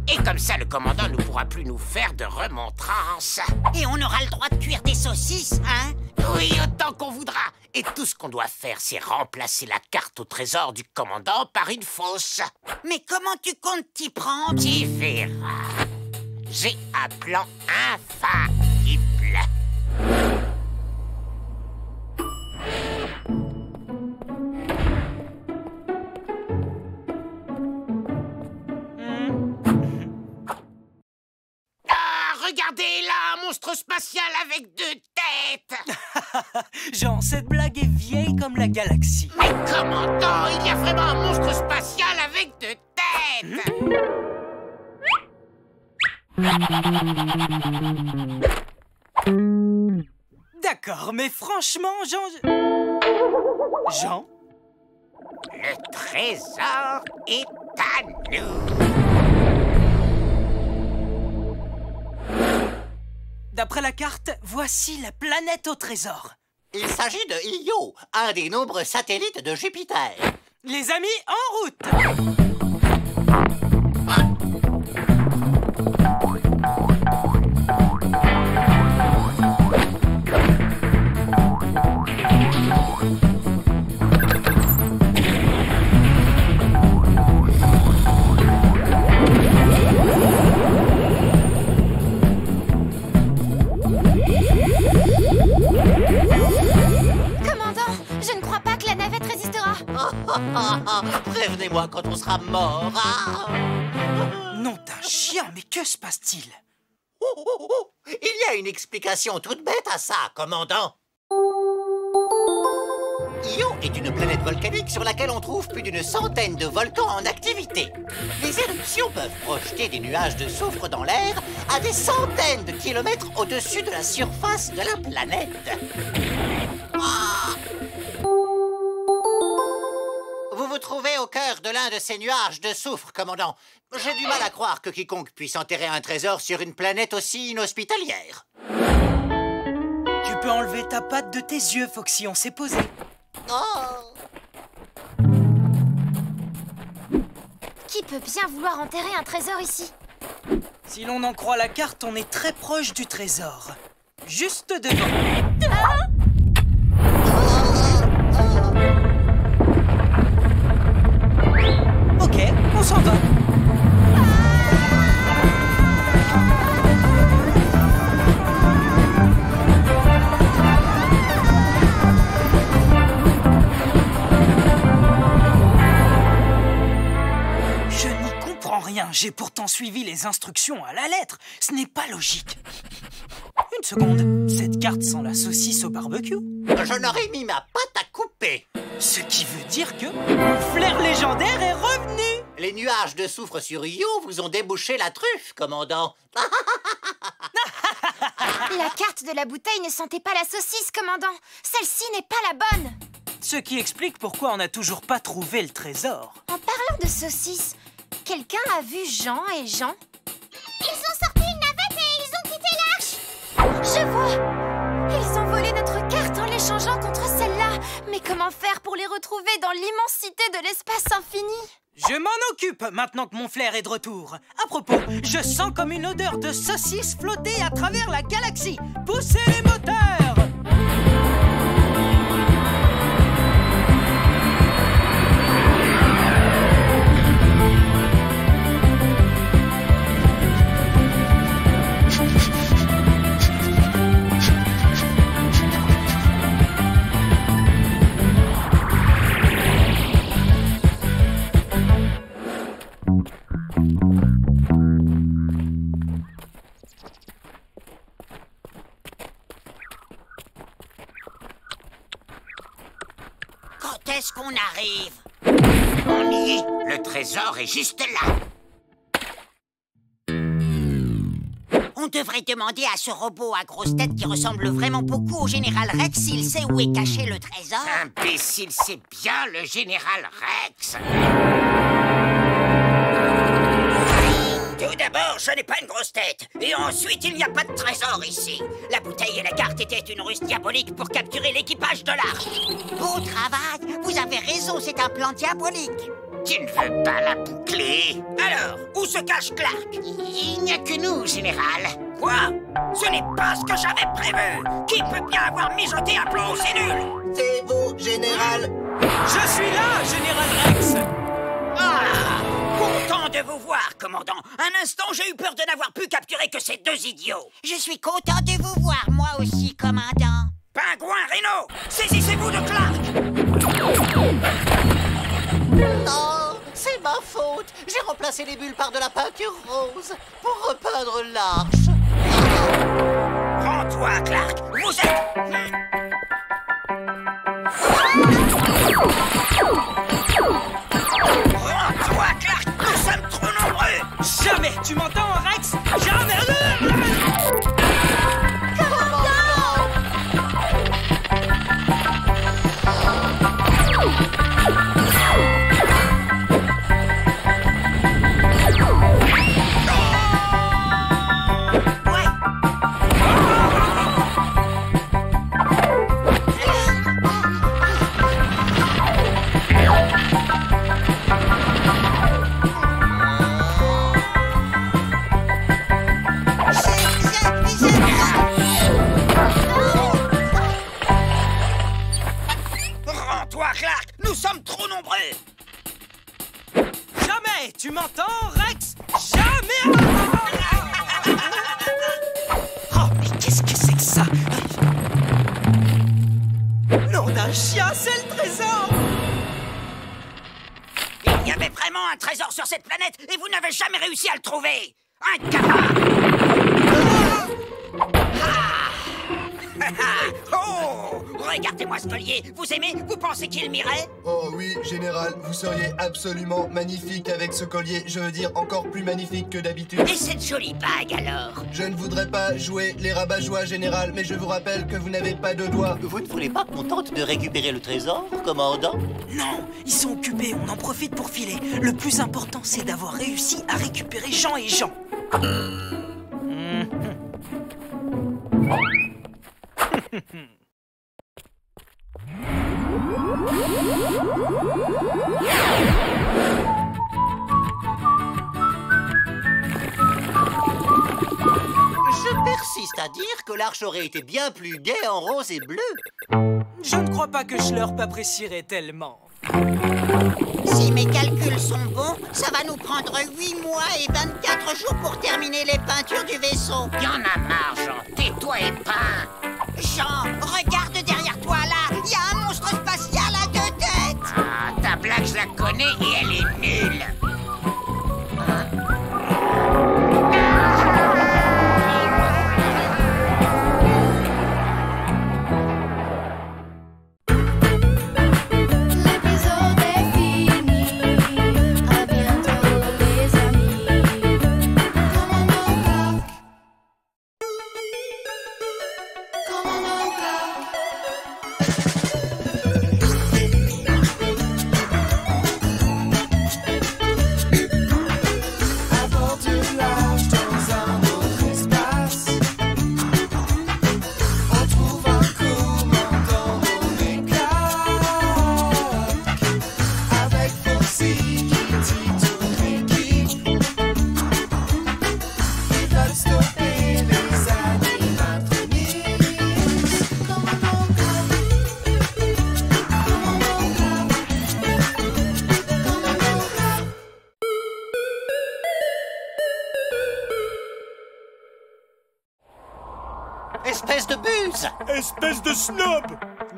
Et comme ça, le commandant ne pourra plus nous faire de remontrance. Et on aura le droit de cuire des saucisses, hein? Oui, autant qu'on voudra. Et tout ce qu'on doit faire, c'est remplacer la carte au trésor du commandant par une fausse. Mais comment tu comptes t'y prendre? Tu verras. J'ai un plan infaillible. avec 2 têtes. Jean, cette blague est vieille comme la galaxie. Mais commandant, il y a vraiment un monstre spatial avec 2 têtes. D'accord, mais franchement, Jean... Jean? Le trésor est à nous. D'après la carte, voici la planète au trésor. Il s'agit de Io, un des nombreux satellites de Jupiter. Les amis, en route! Prévenez-moi quand on sera mort. Nom d'un chien, mais que se passe-t-il? Il y a une explication toute bête à ça, commandant. Io est une planète volcanique sur laquelle on trouve plus d'une centaine de volcans en activité. Les éruptions peuvent projeter des nuages de soufre dans l'air à des centaines de kilomètres au-dessus de la surface de la planète. Vous vous trouvez au cœur de l'un de ces nuages de soufre, commandant. J'ai du mal à croire que quiconque puisse enterrer un trésor sur une planète aussi inhospitalière. Tu peux enlever ta patte de tes yeux, Foxy, on s'est posé. Oh. Qui peut bien vouloir enterrer un trésor ici? Si l'on en croit la carte, on est très proche du trésor. Juste devant. Ah! Ok, on s'en va. Je n'y comprends rien. J'ai pourtant suivi les instructions à la lettre. Ce n'est pas logique. Une seconde. Cette carte sent la saucisse au barbecue. Je n'aurais mis ma patte à couper. Ce qui veut dire que mon flair légendaire est revenu. Les nuages de soufre sur Io vous ont débouché la truffe, commandant. La carte de la bouteille ne sentait pas la saucisse, commandant. Celle-ci n'est pas la bonne. Ce qui explique pourquoi on n'a toujours pas trouvé le trésor. En parlant de saucisse, quelqu'un a vu Jean et Jean? Ils ont sorti une navette et ils ont quitté l'arche. Je vois. Ils ont volé notre carte en l'échangeant contre celle-là. Mais comment faire pour les retrouver dans l'immensité de l'espace infini? Je m'en occupe maintenant que mon flair est de retour. À propos, je sens comme une odeur de saucisse flotter à travers la galaxie. Poussez les moteurs! Quand est-ce qu'on arrive? On y est. Le trésor est juste là. On devrait demander à ce robot à grosse tête qui ressemble vraiment beaucoup au général Rex s'il sait où est caché le trésor. Imbécile, c'est bien le général Rex. Tout d'abord, je n'ai pas une grosse tête. Et ensuite, il n'y a pas de trésor ici. La bouteille et la carte étaient une ruse diabolique pour capturer l'équipage de l'arche. Beau travail. Vous avez raison, c'est un plan diabolique. Tu ne veux pas la boucler? Alors, où se cache Clark? Il n'y a que nous, général. Quoi? Ce n'est pas ce que j'avais prévu. Qui peut bien avoir mijoté un plan aussi nul? C'est vous, général. Je suis là, général Rex. Ah! Content de vous voir, commandant. Un instant, j'ai eu peur de n'avoir pu capturer que ces deux idiots. Je suis content de vous voir, moi aussi, commandant. Pingouin, Rhino, saisissez-vous de Clark. Oh, c'est ma faute. J'ai remplacé les bulles par de la peinture rose pour repeindre l'arche. Rends-toi Toi, Clark, vous êtes... Toi, Clark, nous sommes trop nombreux. Jamais, tu m'entends, Rex? Jamais. Rends-toi, Clark, nous sommes trop nombreux. Jamais, tu m'entends, Rex? Jamais. Oh, mais qu'est-ce que c'est que ça? Nom d'un chien, c'est le trésor. Il y avait vraiment un trésor sur cette planète et vous n'avez jamais réussi à le trouver. Incapable. Oh, regardez-moi ce collier. Vous aimez? Vous pensez qu'il m'irait? Oh oui, Général, vous seriez absolument magnifique avec ce collier. Je veux dire, encore plus magnifique que d'habitude. Et cette jolie bague, alors? Je ne voudrais pas jouer les rabat-joie, Général, mais je vous rappelle que vous n'avez pas de doigts. Vous ne voulez pas qu'on tente de récupérer le trésor, commandant? Non, ils sont occupés, on en profite pour filer. Le plus important, c'est d'avoir réussi à récupérer Jean et Jean. Je persiste à dire que l'arche aurait été bien plus gaie en rose et bleu. Je ne crois pas que Schlurp apprécierait tellement. Si mes calculs sont bons, ça va nous prendre 8 mois et 24 jours pour terminer les peintures du vaisseau. Y'en a marre, Jean. Tais-toi et peins. Jean, regarde derrière toi là. Il y a un monstre spatial à 2 têtes. Ah, ta blague, je la connais et elle est nulle. Espèce de buse! Espèce de snob!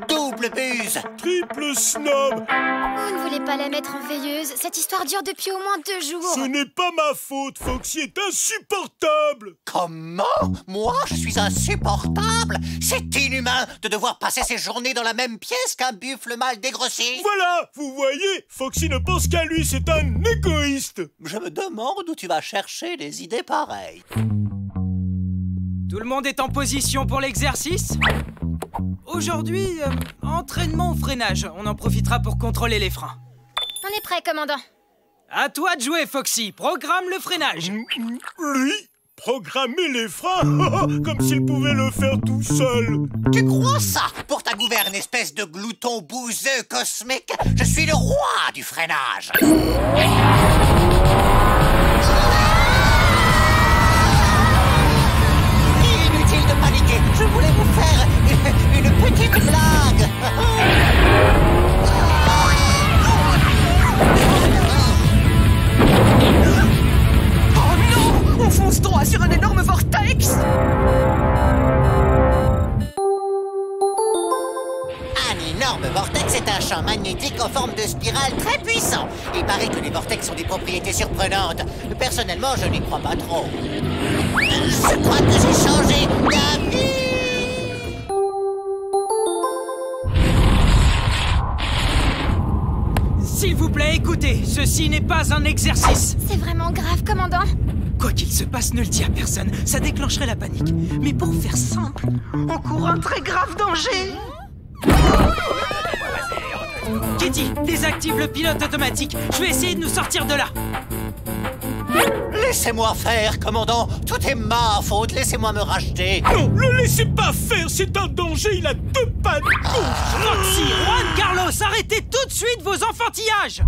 Double buse! Triple snob! Vous ne voulez pas la mettre en veilleuse? Cette histoire dure depuis au moins 2 jours. Ce n'est pas ma faute, Foxy est insupportable! Comment? Moi, je suis insupportable? C'est inhumain de devoir passer ses journées dans la même pièce qu'un buffle mal dégrossi! Voilà! Vous voyez, Foxy ne pense qu'à lui, c'est un égoïste! Je me demande où tu vas chercher des idées pareilles. Tout le monde est en position pour l'exercice? Aujourd'hui, entraînement au freinage. On en profitera pour contrôler les freins. On est prêt, commandant. À toi de jouer, Foxy. Programme le freinage. Lui? Programmer les freins? Comme s'il pouvait le faire tout seul. Tu crois ça? Pour ta gouverne, espèce de glouton bouseux cosmique, je suis le roi du freinage. Inutile de paniquer, je voulais vous faire une petite blague. Oh non! On fonce droit sur un énorme vortex! Un énorme vortex est un champ magnétique en forme de spirale très puissant. Il paraît que les vortex ont des propriétés surprenantes. Personnellement, je n'y crois pas trop. Je crois que j'ai changé d'avis. S'il vous plaît, écoutez, ceci n'est pas un exercice. C'est vraiment grave, commandant. Quoi qu'il se passe, ne le dis à personne, ça déclencherait la panique. Mais pour faire simple, on court un très grave danger. Kitty, désactive le pilote automatique. Je vais essayer de nous sortir de là. Laissez-moi faire, commandant. Tout est ma faute. Laissez-moi me racheter. Non, le laissez pas faire. C'est un danger. Il a 2 pattes gauches. Roxy, Juan Carlos, arrêtez tout de suite vos enfantillages.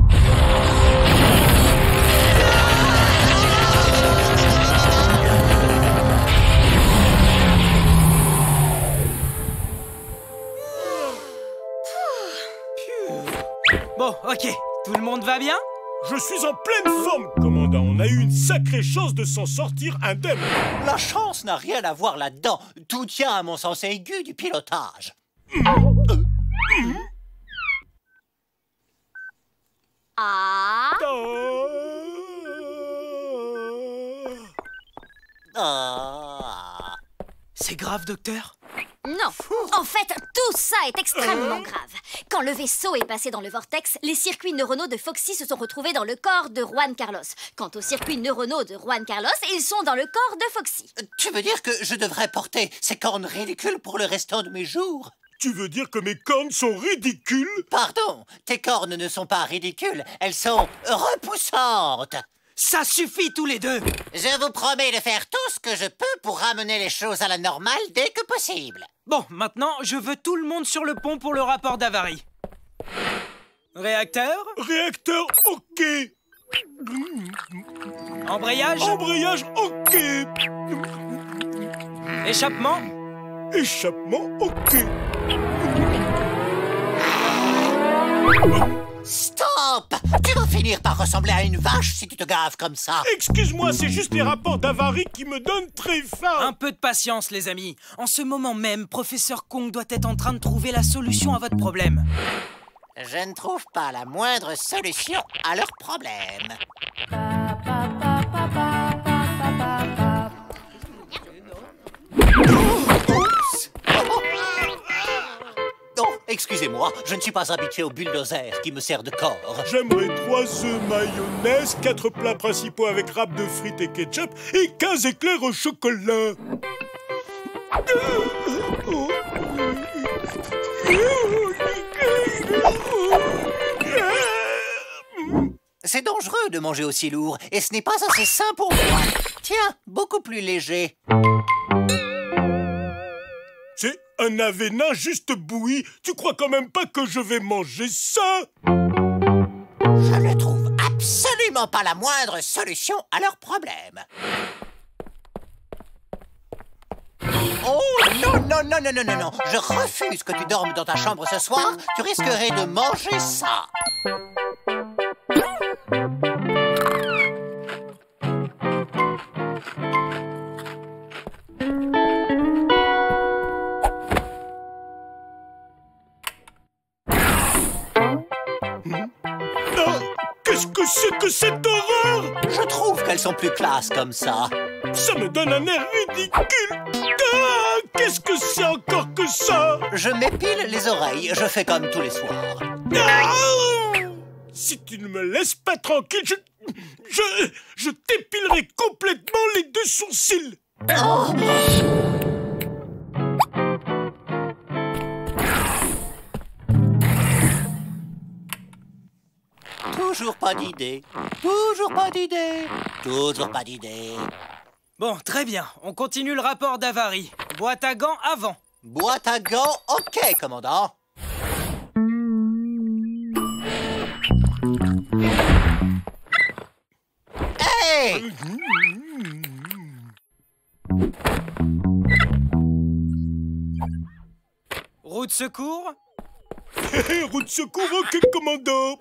Bon, ok. Tout le monde va bien? Je suis en pleine forme, commandant. On a eu une sacrée chance de s'en sortir indemne. La chance n'a rien à voir là-dedans. Tout tient à mon sens aigu du pilotage. Ah. C'est grave, docteur? Non, en fait, tout ça est extrêmement grave. Quand le vaisseau est passé dans le vortex, les circuits neuronaux de Foxy se sont retrouvés dans le corps de Juan Carlos. Quant aux circuits neuronaux de Juan Carlos, ils sont dans le corps de Foxy. Tu veux dire que je devrais porter ces cornes ridicules pour le restant de mes jours? Tu veux dire que mes cornes sont ridicules? Pardon, tes cornes ne sont pas ridicules, elles sont repoussantes. Ça suffit tous les deux. Je vous promets de faire tout ce que je peux pour ramener les choses à la normale dès que possible. Bon, maintenant, je veux tout le monde sur le pont pour le rapport d'avarie. Réacteur? Réacteur, ok. Embrayage? Embrayage, ok. Échappement? Échappement, ok. Stop! Tu vas finir par ressembler à une vache si tu te gaves comme ça. Excuse-moi, c'est juste les rapports d'avarie qui me donnent très faim. Un peu de patience, les amis. En ce moment même, Professeur Kong doit être en train de trouver la solution à votre problème. Je ne trouve pas la moindre solution à leur problème. Non, excusez-moi, je ne suis pas habitué au bulldozer qui me sert de corps. J'aimerais 3 œufs mayonnaise, 4 plats principaux avec râpes de frites et ketchup et 15 éclairs au chocolat. C'est dangereux de manger aussi lourd et ce n'est pas assez sain pour moi. Tiens, beaucoup plus léger. C'est un avenin juste bouilli. Tu crois quand même pas que je vais manger ça? Je ne trouve absolument pas la moindre solution à leur problème. Oh non, non, non, non, non, non, non. Je refuse que tu dormes dans ta chambre ce soir. Tu risquerais de manger ça. Qu'est-ce que c'est que cette horreur? Je trouve qu'elles sont plus classe comme ça. Ça me donne un air ridicule. Ah, qu'est-ce que c'est encore que ça? Je m'épile les oreilles, je fais comme tous les soirs. Ah, si tu ne me laisses pas tranquille, je t'épilerai complètement les 2 sourcils. Oh. Toujours pas d'idée. Toujours pas d'idée. Toujours pas d'idée. Bon, très bien. On continue le rapport d'avarie. Boîte à gants avant. Boîte à gants, ok, commandant. Hey! Roue de secours? Roue de secours, ok, commandant.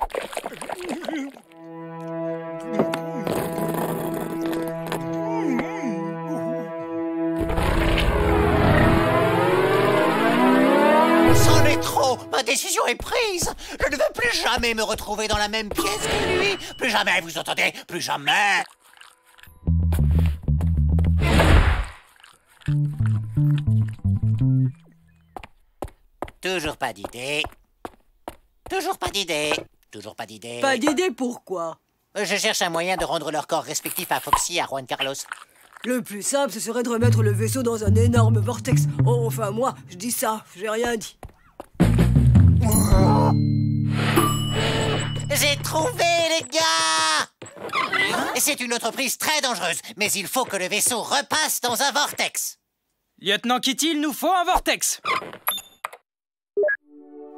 C'en est trop! Ma décision est prise! Je ne veux plus jamais me retrouver dans la même pièce que lui! Plus jamais, vous entendez? Plus jamais! Toujours pas d'idée. Toujours pas d'idée. Toujours pas d'idée. Pas d'idée, pourquoi? Je cherche un moyen de rendre leurs corps respectifs à Foxy et à Juan Carlos. Le plus simple, ce serait de remettre le vaisseau dans un énorme vortex. Oh, enfin, moi, je dis ça, j'ai rien dit. J'ai trouvé, les gars! C'est une entreprise très dangereuse, mais il faut que le vaisseau repasse dans un vortex. Lieutenant Kitty, il nous faut un vortex.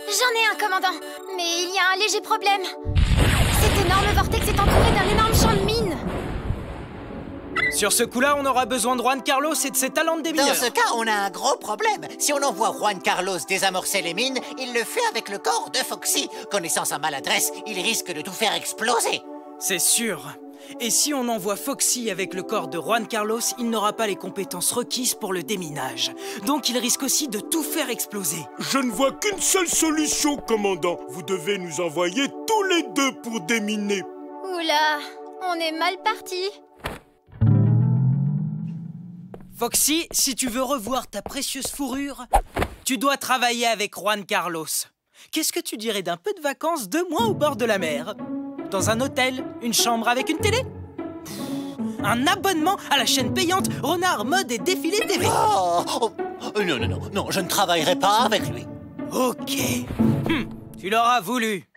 J'en ai un, commandant, mais il y a un léger problème. Cet énorme vortex est entouré d'un énorme champ de mines. Sur ce coup-là, on aura besoin de Juan Carlos et de ses talents de démineur. Dans ce cas, on a un gros problème. Si on envoie Juan Carlos désamorcer les mines, il le fait avec le corps de Foxy. Connaissant sa maladresse, il risque de tout faire exploser. C'est sûr. Et si on envoie Foxy avec le corps de Juan Carlos, il n'aura pas les compétences requises pour le déminage. Donc il risque aussi de tout faire exploser. Je ne vois qu'une seule solution, commandant. Vous devez nous envoyer tous les deux pour déminer. Oula, on est mal parti. Foxy, si tu veux revoir ta précieuse fourrure, tu dois travailler avec Juan Carlos. Qu'est-ce que tu dirais d'un peu de vacances 2 mois au bord de la mer? Dans un hôtel? Une chambre avec une télé? Un abonnement à la chaîne payante Renard Mode et Défilé TV? Non, je ne travaillerai pas avec lui. Ok. Tu l'auras voulu.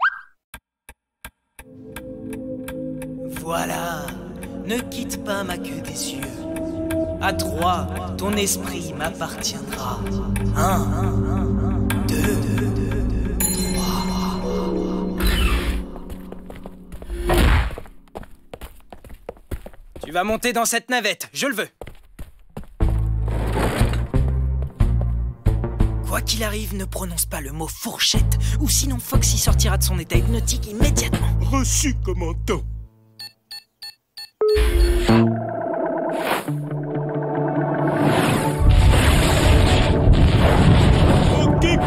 Voilà. Ne quitte pas ma queue des yeux. À 3, ton esprit m'appartiendra. 1, 2, 3. Tu vas monter dans cette navette, je le veux. Quoi qu'il arrive, ne prononce pas le mot fourchette, ou sinon Foxy sortira de son état hypnotique immédiatement. Reçu, commandant.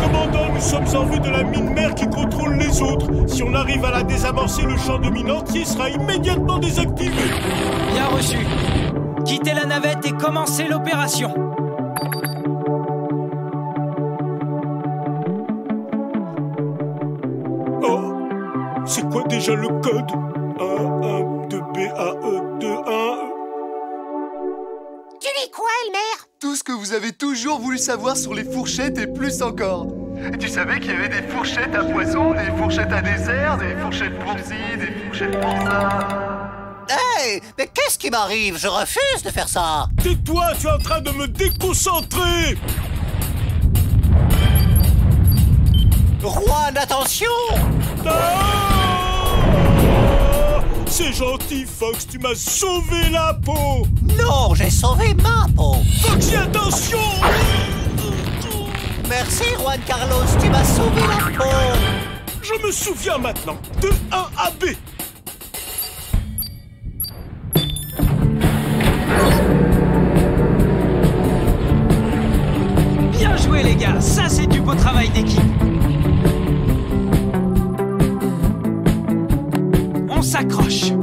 Commandant, nous sommes en vue de la mine mère qui contrôle les autres. Si on arrive à la désamorcer, le champ de mine entier sera immédiatement désactivé. Bien reçu. Quittez la navette et commencez l'opération. Oh, c'est quoi déjà le code? 1, 2, BAE, 2, 1... Tu dis quoi, Elmer? Tout ce que vous avez toujours voulu savoir sur les fourchettes et plus encore. Tu savais qu'il y avait des fourchettes à poisson, des fourchettes à dessert, des fourchettes pour ci, des fourchettes pour ça. Hey, mais qu'est-ce qui m'arrive? Je refuse de faire ça. Tais-toi, tu es en train de me déconcentrer. Juan, attention! C'est gentil, Fox, tu m'as sauvé la peau. Non, j'ai sauvé ma peau. Foxy, attention! Merci, Juan Carlos, tu m'as sauvé la peau. Je me souviens maintenant de 1AB. Bien joué, les gars, ça c'est du beau travail d'équipe. On s'accroche.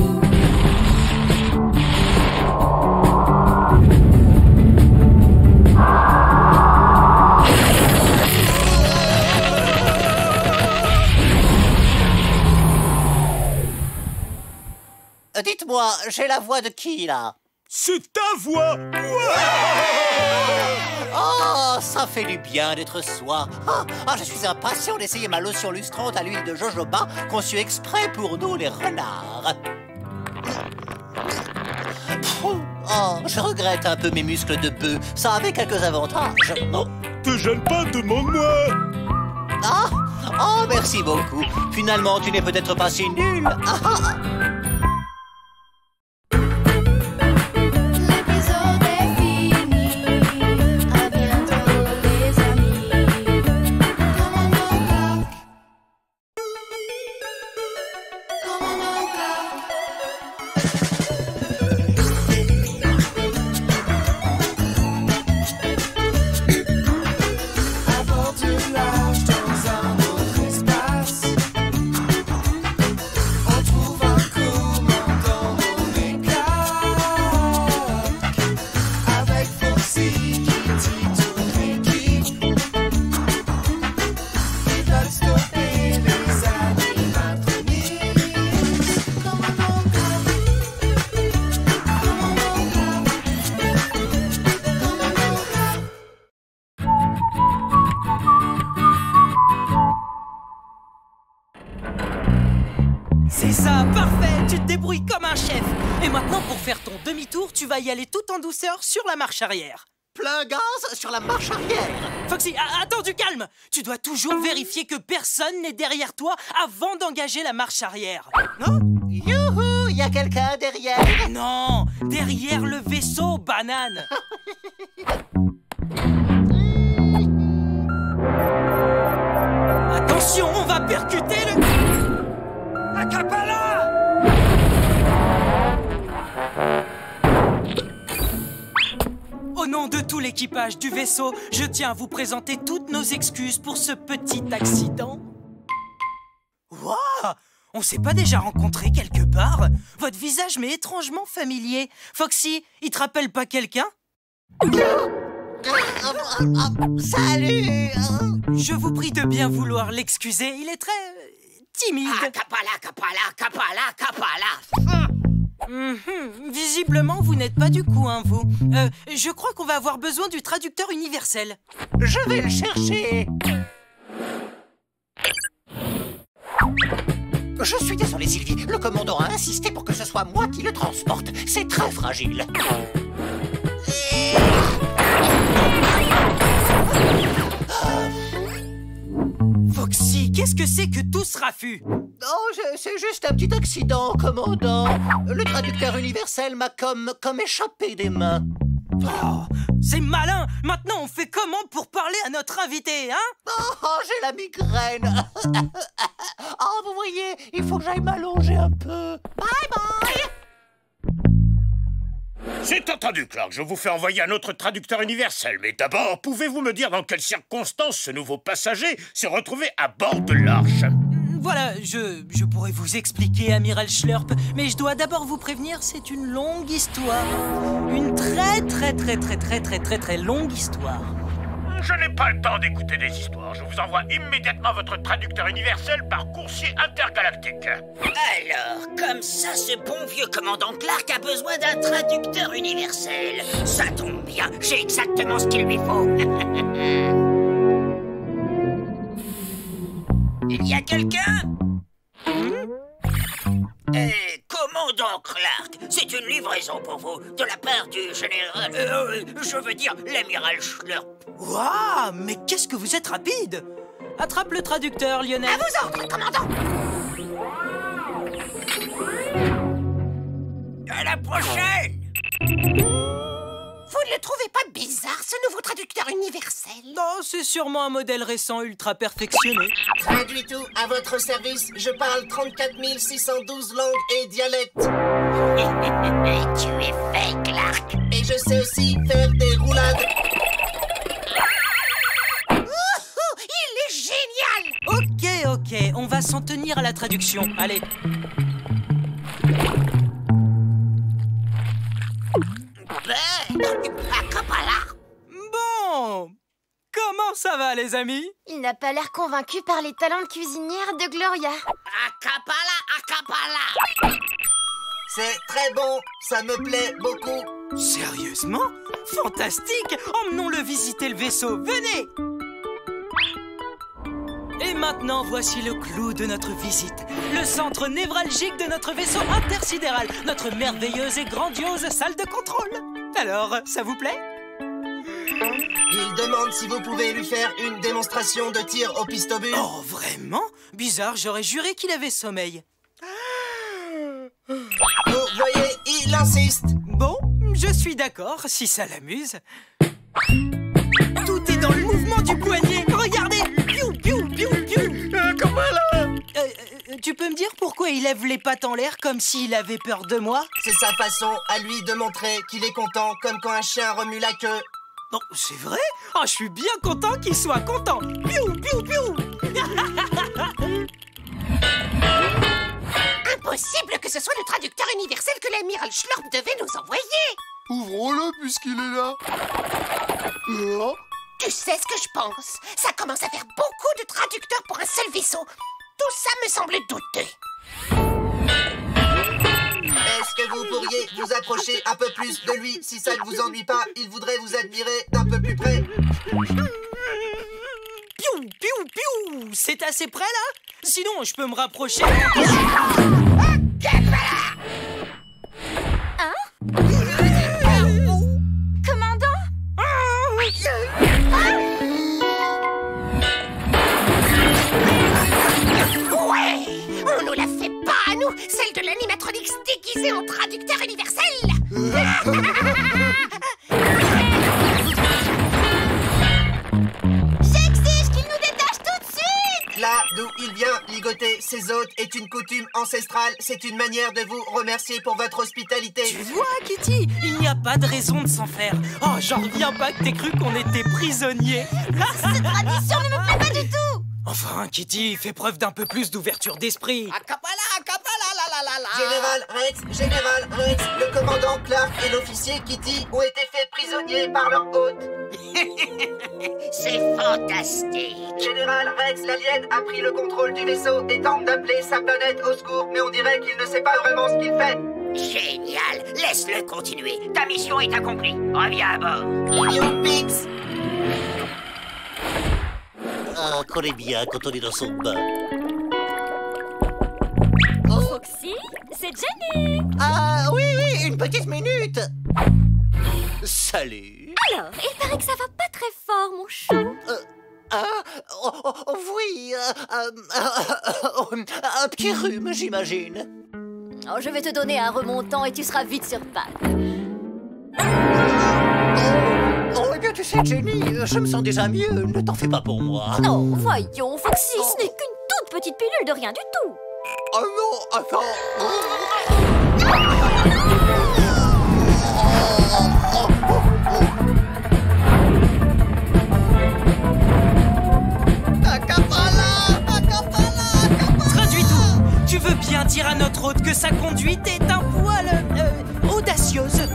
Dites-moi, j'ai la voix de qui, là? C'est ta voix. Oh, ça fait du bien d'être soi. Je suis impatient d'essayer ma lotion lustrante à l'huile de jojoba conçue exprès pour nous, les renards. Je regrette un peu mes muscles de bœuf. Ça avait quelques avantages. Te gêne pas, demande-moi. Oh, merci beaucoup. Finalement, tu n'es peut-être pas si nul. On trouve un coup. Tu te débrouilles comme un chef. Et maintenant, pour faire ton demi-tour, tu vas y aller tout en douceur sur la marche arrière. Plein gaz sur la marche arrière. Foxy, attends, du calme. Tu dois toujours vérifier que personne n'est derrière toi avant d'engager la marche arrière. Youhou, il y a quelqu'un derrière. Non, derrière le vaisseau, banane. Attention, on va percuter le... Acapala! Au nom de tout l'équipage du vaisseau, je tiens à vous présenter toutes nos excuses pour ce petit accident. Waouh! On s'est pas déjà rencontrés quelque part? Votre visage m'est étrangement familier. Foxy, il te rappelle pas quelqu'un? Salut! Je vous prie de bien vouloir l'excuser, il est très... timide. Capala. Visiblement, vous n'êtes pas du coin, vous. Je crois qu'on va avoir besoin du traducteur universel. Je vais le chercher. Je suis désolé, Sylvie. Le commandant a insisté pour que ce soit moi qui le transporte. C'est très fragile. Foxy, qu'est-ce que c'est que tout ce raffut? Oh, c'est juste un petit accident, commandant. Le traducteur universel m'a comme échappé des mains. Oh, c'est malin. Maintenant, on fait comment pour parler à notre invité, hein? Oh, j'ai la migraine. Oh, vous voyez, il faut que j'aille m'allonger un peu. Bye bye. C'est entendu, Clark. Je vous fais envoyer un autre traducteur universel. Mais d'abord, pouvez-vous me dire dans quelles circonstances ce nouveau passager s'est retrouvé à bord de l'Arche? Voilà, je pourrais vous expliquer, Amiral Schlurp, mais je dois d'abord vous prévenir, c'est une longue histoire. Une très longue histoire. Je n'ai pas le temps d'écouter des histoires. Je vous envoie immédiatement votre traducteur universel par coursier intergalactique. Alors, comme ça, ce bon vieux commandant Clark a besoin d'un traducteur universel. Ça tombe bien, j'ai exactement ce qu'il lui faut. Il y a quelqu'un? Commandant Clark, c'est une livraison pour vous, de la part du général... je veux dire, l'amiral Schlurp. Waouh, mais qu'est-ce que vous êtes rapide! Attrape le traducteur, Lionel. À vos ordres, commandant. À la prochaine. Vous ne le trouvez pas bizarre, ce nouveau traducteur universel? Non, c'est sûrement un modèle récent ultra perfectionné. Traduis tout à votre service. Je parle 34 612 langues et dialectes. Tu es fait, Clark. Et je sais aussi faire des roulades. Il est génial. Ok, on va s'en tenir à la traduction. Allez. Bon, comment ça va, les amis? Il n'a pas l'air convaincu par les talents de cuisinière de Gloria. Acapala. C'est très bon, ça me plaît beaucoup. Sérieusement? Fantastique! Emmenons-le visiter le vaisseau, venez! Et maintenant, voici le clou de notre visite. Le centre névralgique de notre vaisseau intersidéral. Notre merveilleuse et grandiose salle de contrôle. Alors, ça vous plaît? Il demande si vous pouvez lui faire une démonstration de tir au pistobus. Oh, vraiment? Bizarre, j'aurais juré qu'il avait sommeil. Vous voyez, il insiste. Bon, je suis d'accord, si ça l'amuse. Tout est dans le mouvement du poignet. Regardez! Piou, piou, piou, piou. Comment là? Tu peux me dire pourquoi il lève les pattes en l'air comme s'il avait peur de moi? C'est sa façon à lui de montrer qu'il est content, comme quand un chien remue la queue. Non, c'est vrai? Oh, je suis bien content qu'il soit content. Piou, piou, piou. Impossible que ce soit le traducteur universel que l'amiral Schlurp devait nous envoyer. Ouvrons-le puisqu'il est là. Oh. Tu sais ce que je pense? Ça commence à faire beaucoup de traducteurs pour un seul vaisseau. Tout ça me semble douteux. Est-ce que vous pourriez vous approcher un peu plus de lui? Si ça ne vous ennuie pas, il voudrait vous admirer d'un peu plus près. Piou, piou, piou. C'est assez près, là? Sinon, je peux me rapprocher. Capala. celle de l'animatronics déguisée en traducteur universel. J'exige qu'il nous détache tout de suite. Là d'où il vient, ligoter ses hôtes est une coutume ancestrale. C'est une manière de vous remercier pour votre hospitalité. Tu vois, Kitty, il n'y a pas de raison de s'en faire. Oh, j'en reviens pas que t'aies cru qu'on était prisonniers. Cette tradition ne me plaît pas du tout. Enfin, Kitty, fais preuve d'un peu plus d'ouverture d'esprit. Général Rex, le commandant Clark et l'officier Kitty ont été faits prisonniers par leur hôte. C'est fantastique. Général Rex, l'alien, a pris le contrôle du vaisseau et tente d'appeler sa planète au secours, mais on dirait qu'il ne sait pas vraiment ce qu'il fait. Génial, laisse-le continuer. Ta mission est accomplie. Reviens à bord. Pix. Ah, qu'on est bien quand on est dans son bain. Foxy, c'est Jenny. Ah, oui, une petite minute. Salut. Alors, il paraît que ça va pas très fort, mon chou. Oui, un petit rhume, j'imagine. Oh, je vais te donner un remontant et tu seras vite sur pattes. Oh, eh bien, tu sais, Jenny, je me sens déjà mieux. Ne t'en fais pas pour moi. Non, voyons, Foxy, ce n'est qu'une toute petite pilule de rien du tout. Oh non, attends. Traduis tout. Tu veux bien dire à notre hôte que sa conduite est un poil audacieuse.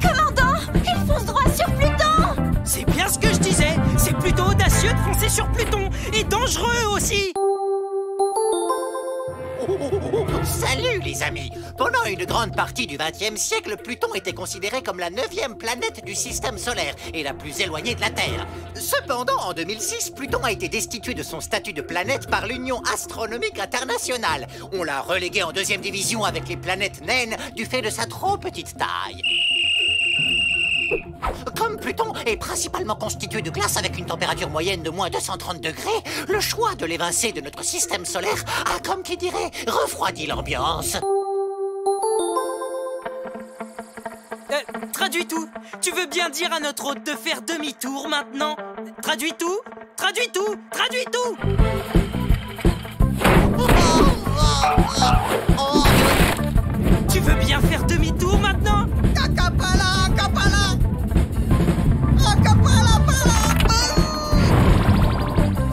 Commandant, il fonce droit sur Pluton. C'est bien ce que je disais. C'est plutôt audacieux de foncer sur Pluton. Et dangereux aussi. Salut les amis! Pendant une grande partie du XXe siècle, Pluton était considéré comme la 9e planète du système solaire et la plus éloignée de la Terre. Cependant, en 2006, Pluton a été destitué de son statut de planète par l'Union astronomique internationale. On l'a relégué en 2e division avec les planètes naines du fait de sa trop petite taille. Comme Pluton est principalement constitué de glace avec une température moyenne de moins 230 degrés, le choix de l'évincer de notre système solaire a, comme qui dirait, refroidi l'ambiance. Traduis tout. Tu veux bien dire à notre hôte de faire demi-tour maintenant? Traduis tout. Traduis tout. Traduis tout. Tu veux bien faire demi-tour maintenant?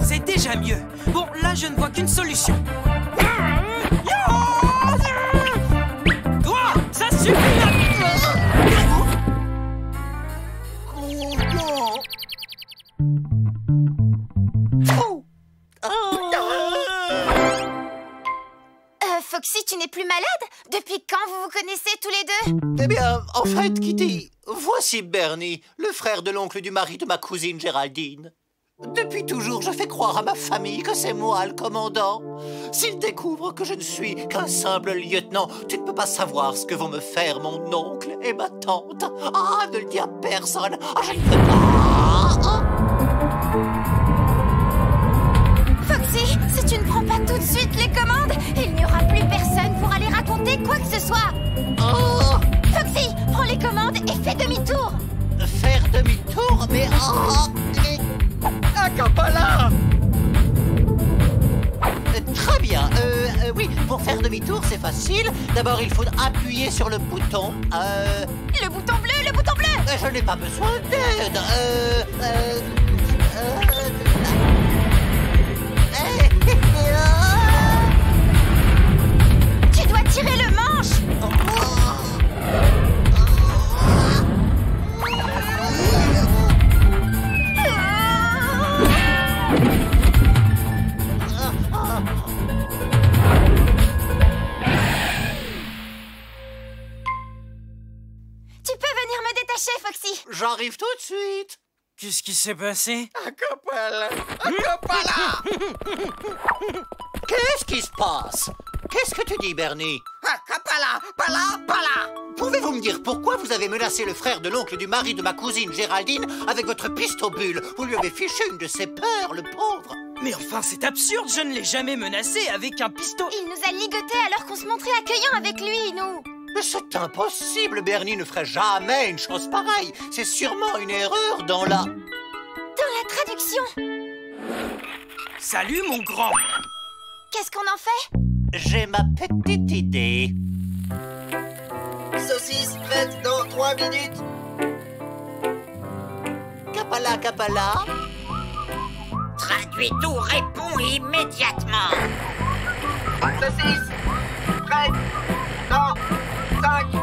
C'est déjà mieux. Bon, là, je ne vois qu'une solution. Toi, ça suffit là. Foxy, tu n'es plus malade? Depuis quand vous vous connaissez tous les deux? Eh bien, en fait, Kitty, voici Bernie, le frère de l'oncle du mari de ma cousine Géraldine. Depuis toujours, je fais croire à ma famille que c'est moi le commandant. S'ils découvrent que je ne suis qu'un simple lieutenant, tu ne peux pas savoir ce que vont me faire mon oncle et ma tante. Ah, ne le dis à personne. Ah, je ne peux pas. Foxy, si tu ne prends pas tout de suite les commandes, il n'y aura plus personne pour aller raconter quoi que ce soit. Oh. Foxy, prends les commandes et fais demi-tour. Faire demi-tour? Mais... Acapala! Très bien. Oui, pour faire demi-tour, c'est facile. D'abord, il faut appuyer sur le bouton. Le bouton bleu, le bouton bleu! Je n'ai pas besoin d'aide. Tu dois tirer le manche! Tu peux venir me détacher, Foxy? J'arrive tout de suite. Qu'est-ce qui s'est passé? Acapala! Acapala! Qu'est-ce qui se passe? Qu'est-ce que tu dis, Bernie? Acapala! Pala! Pala! Pouvez-vous me dire pourquoi vous avez menacé le frère de l'oncle du mari de ma cousine Géraldine avec votre pistobule? Vous lui avez fiché une de ses peurs, le pauvre. Mais enfin, c'est absurde, je ne l'ai jamais menacé avec un pistolet. Il nous a ligotés alors qu'on se montrait accueillants avec lui, nous. Mais c'est impossible, Bernie ne ferait jamais une chose pareille. C'est sûrement une erreur dans la... Dans la traduction. Salut, mon grand. Qu'est-ce qu'on en fait? J'ai ma petite idée. Saucisse prête dans 3 minutes. Capala, capala. Traduis tout, réponds immédiatement. Saucisse prête dans 5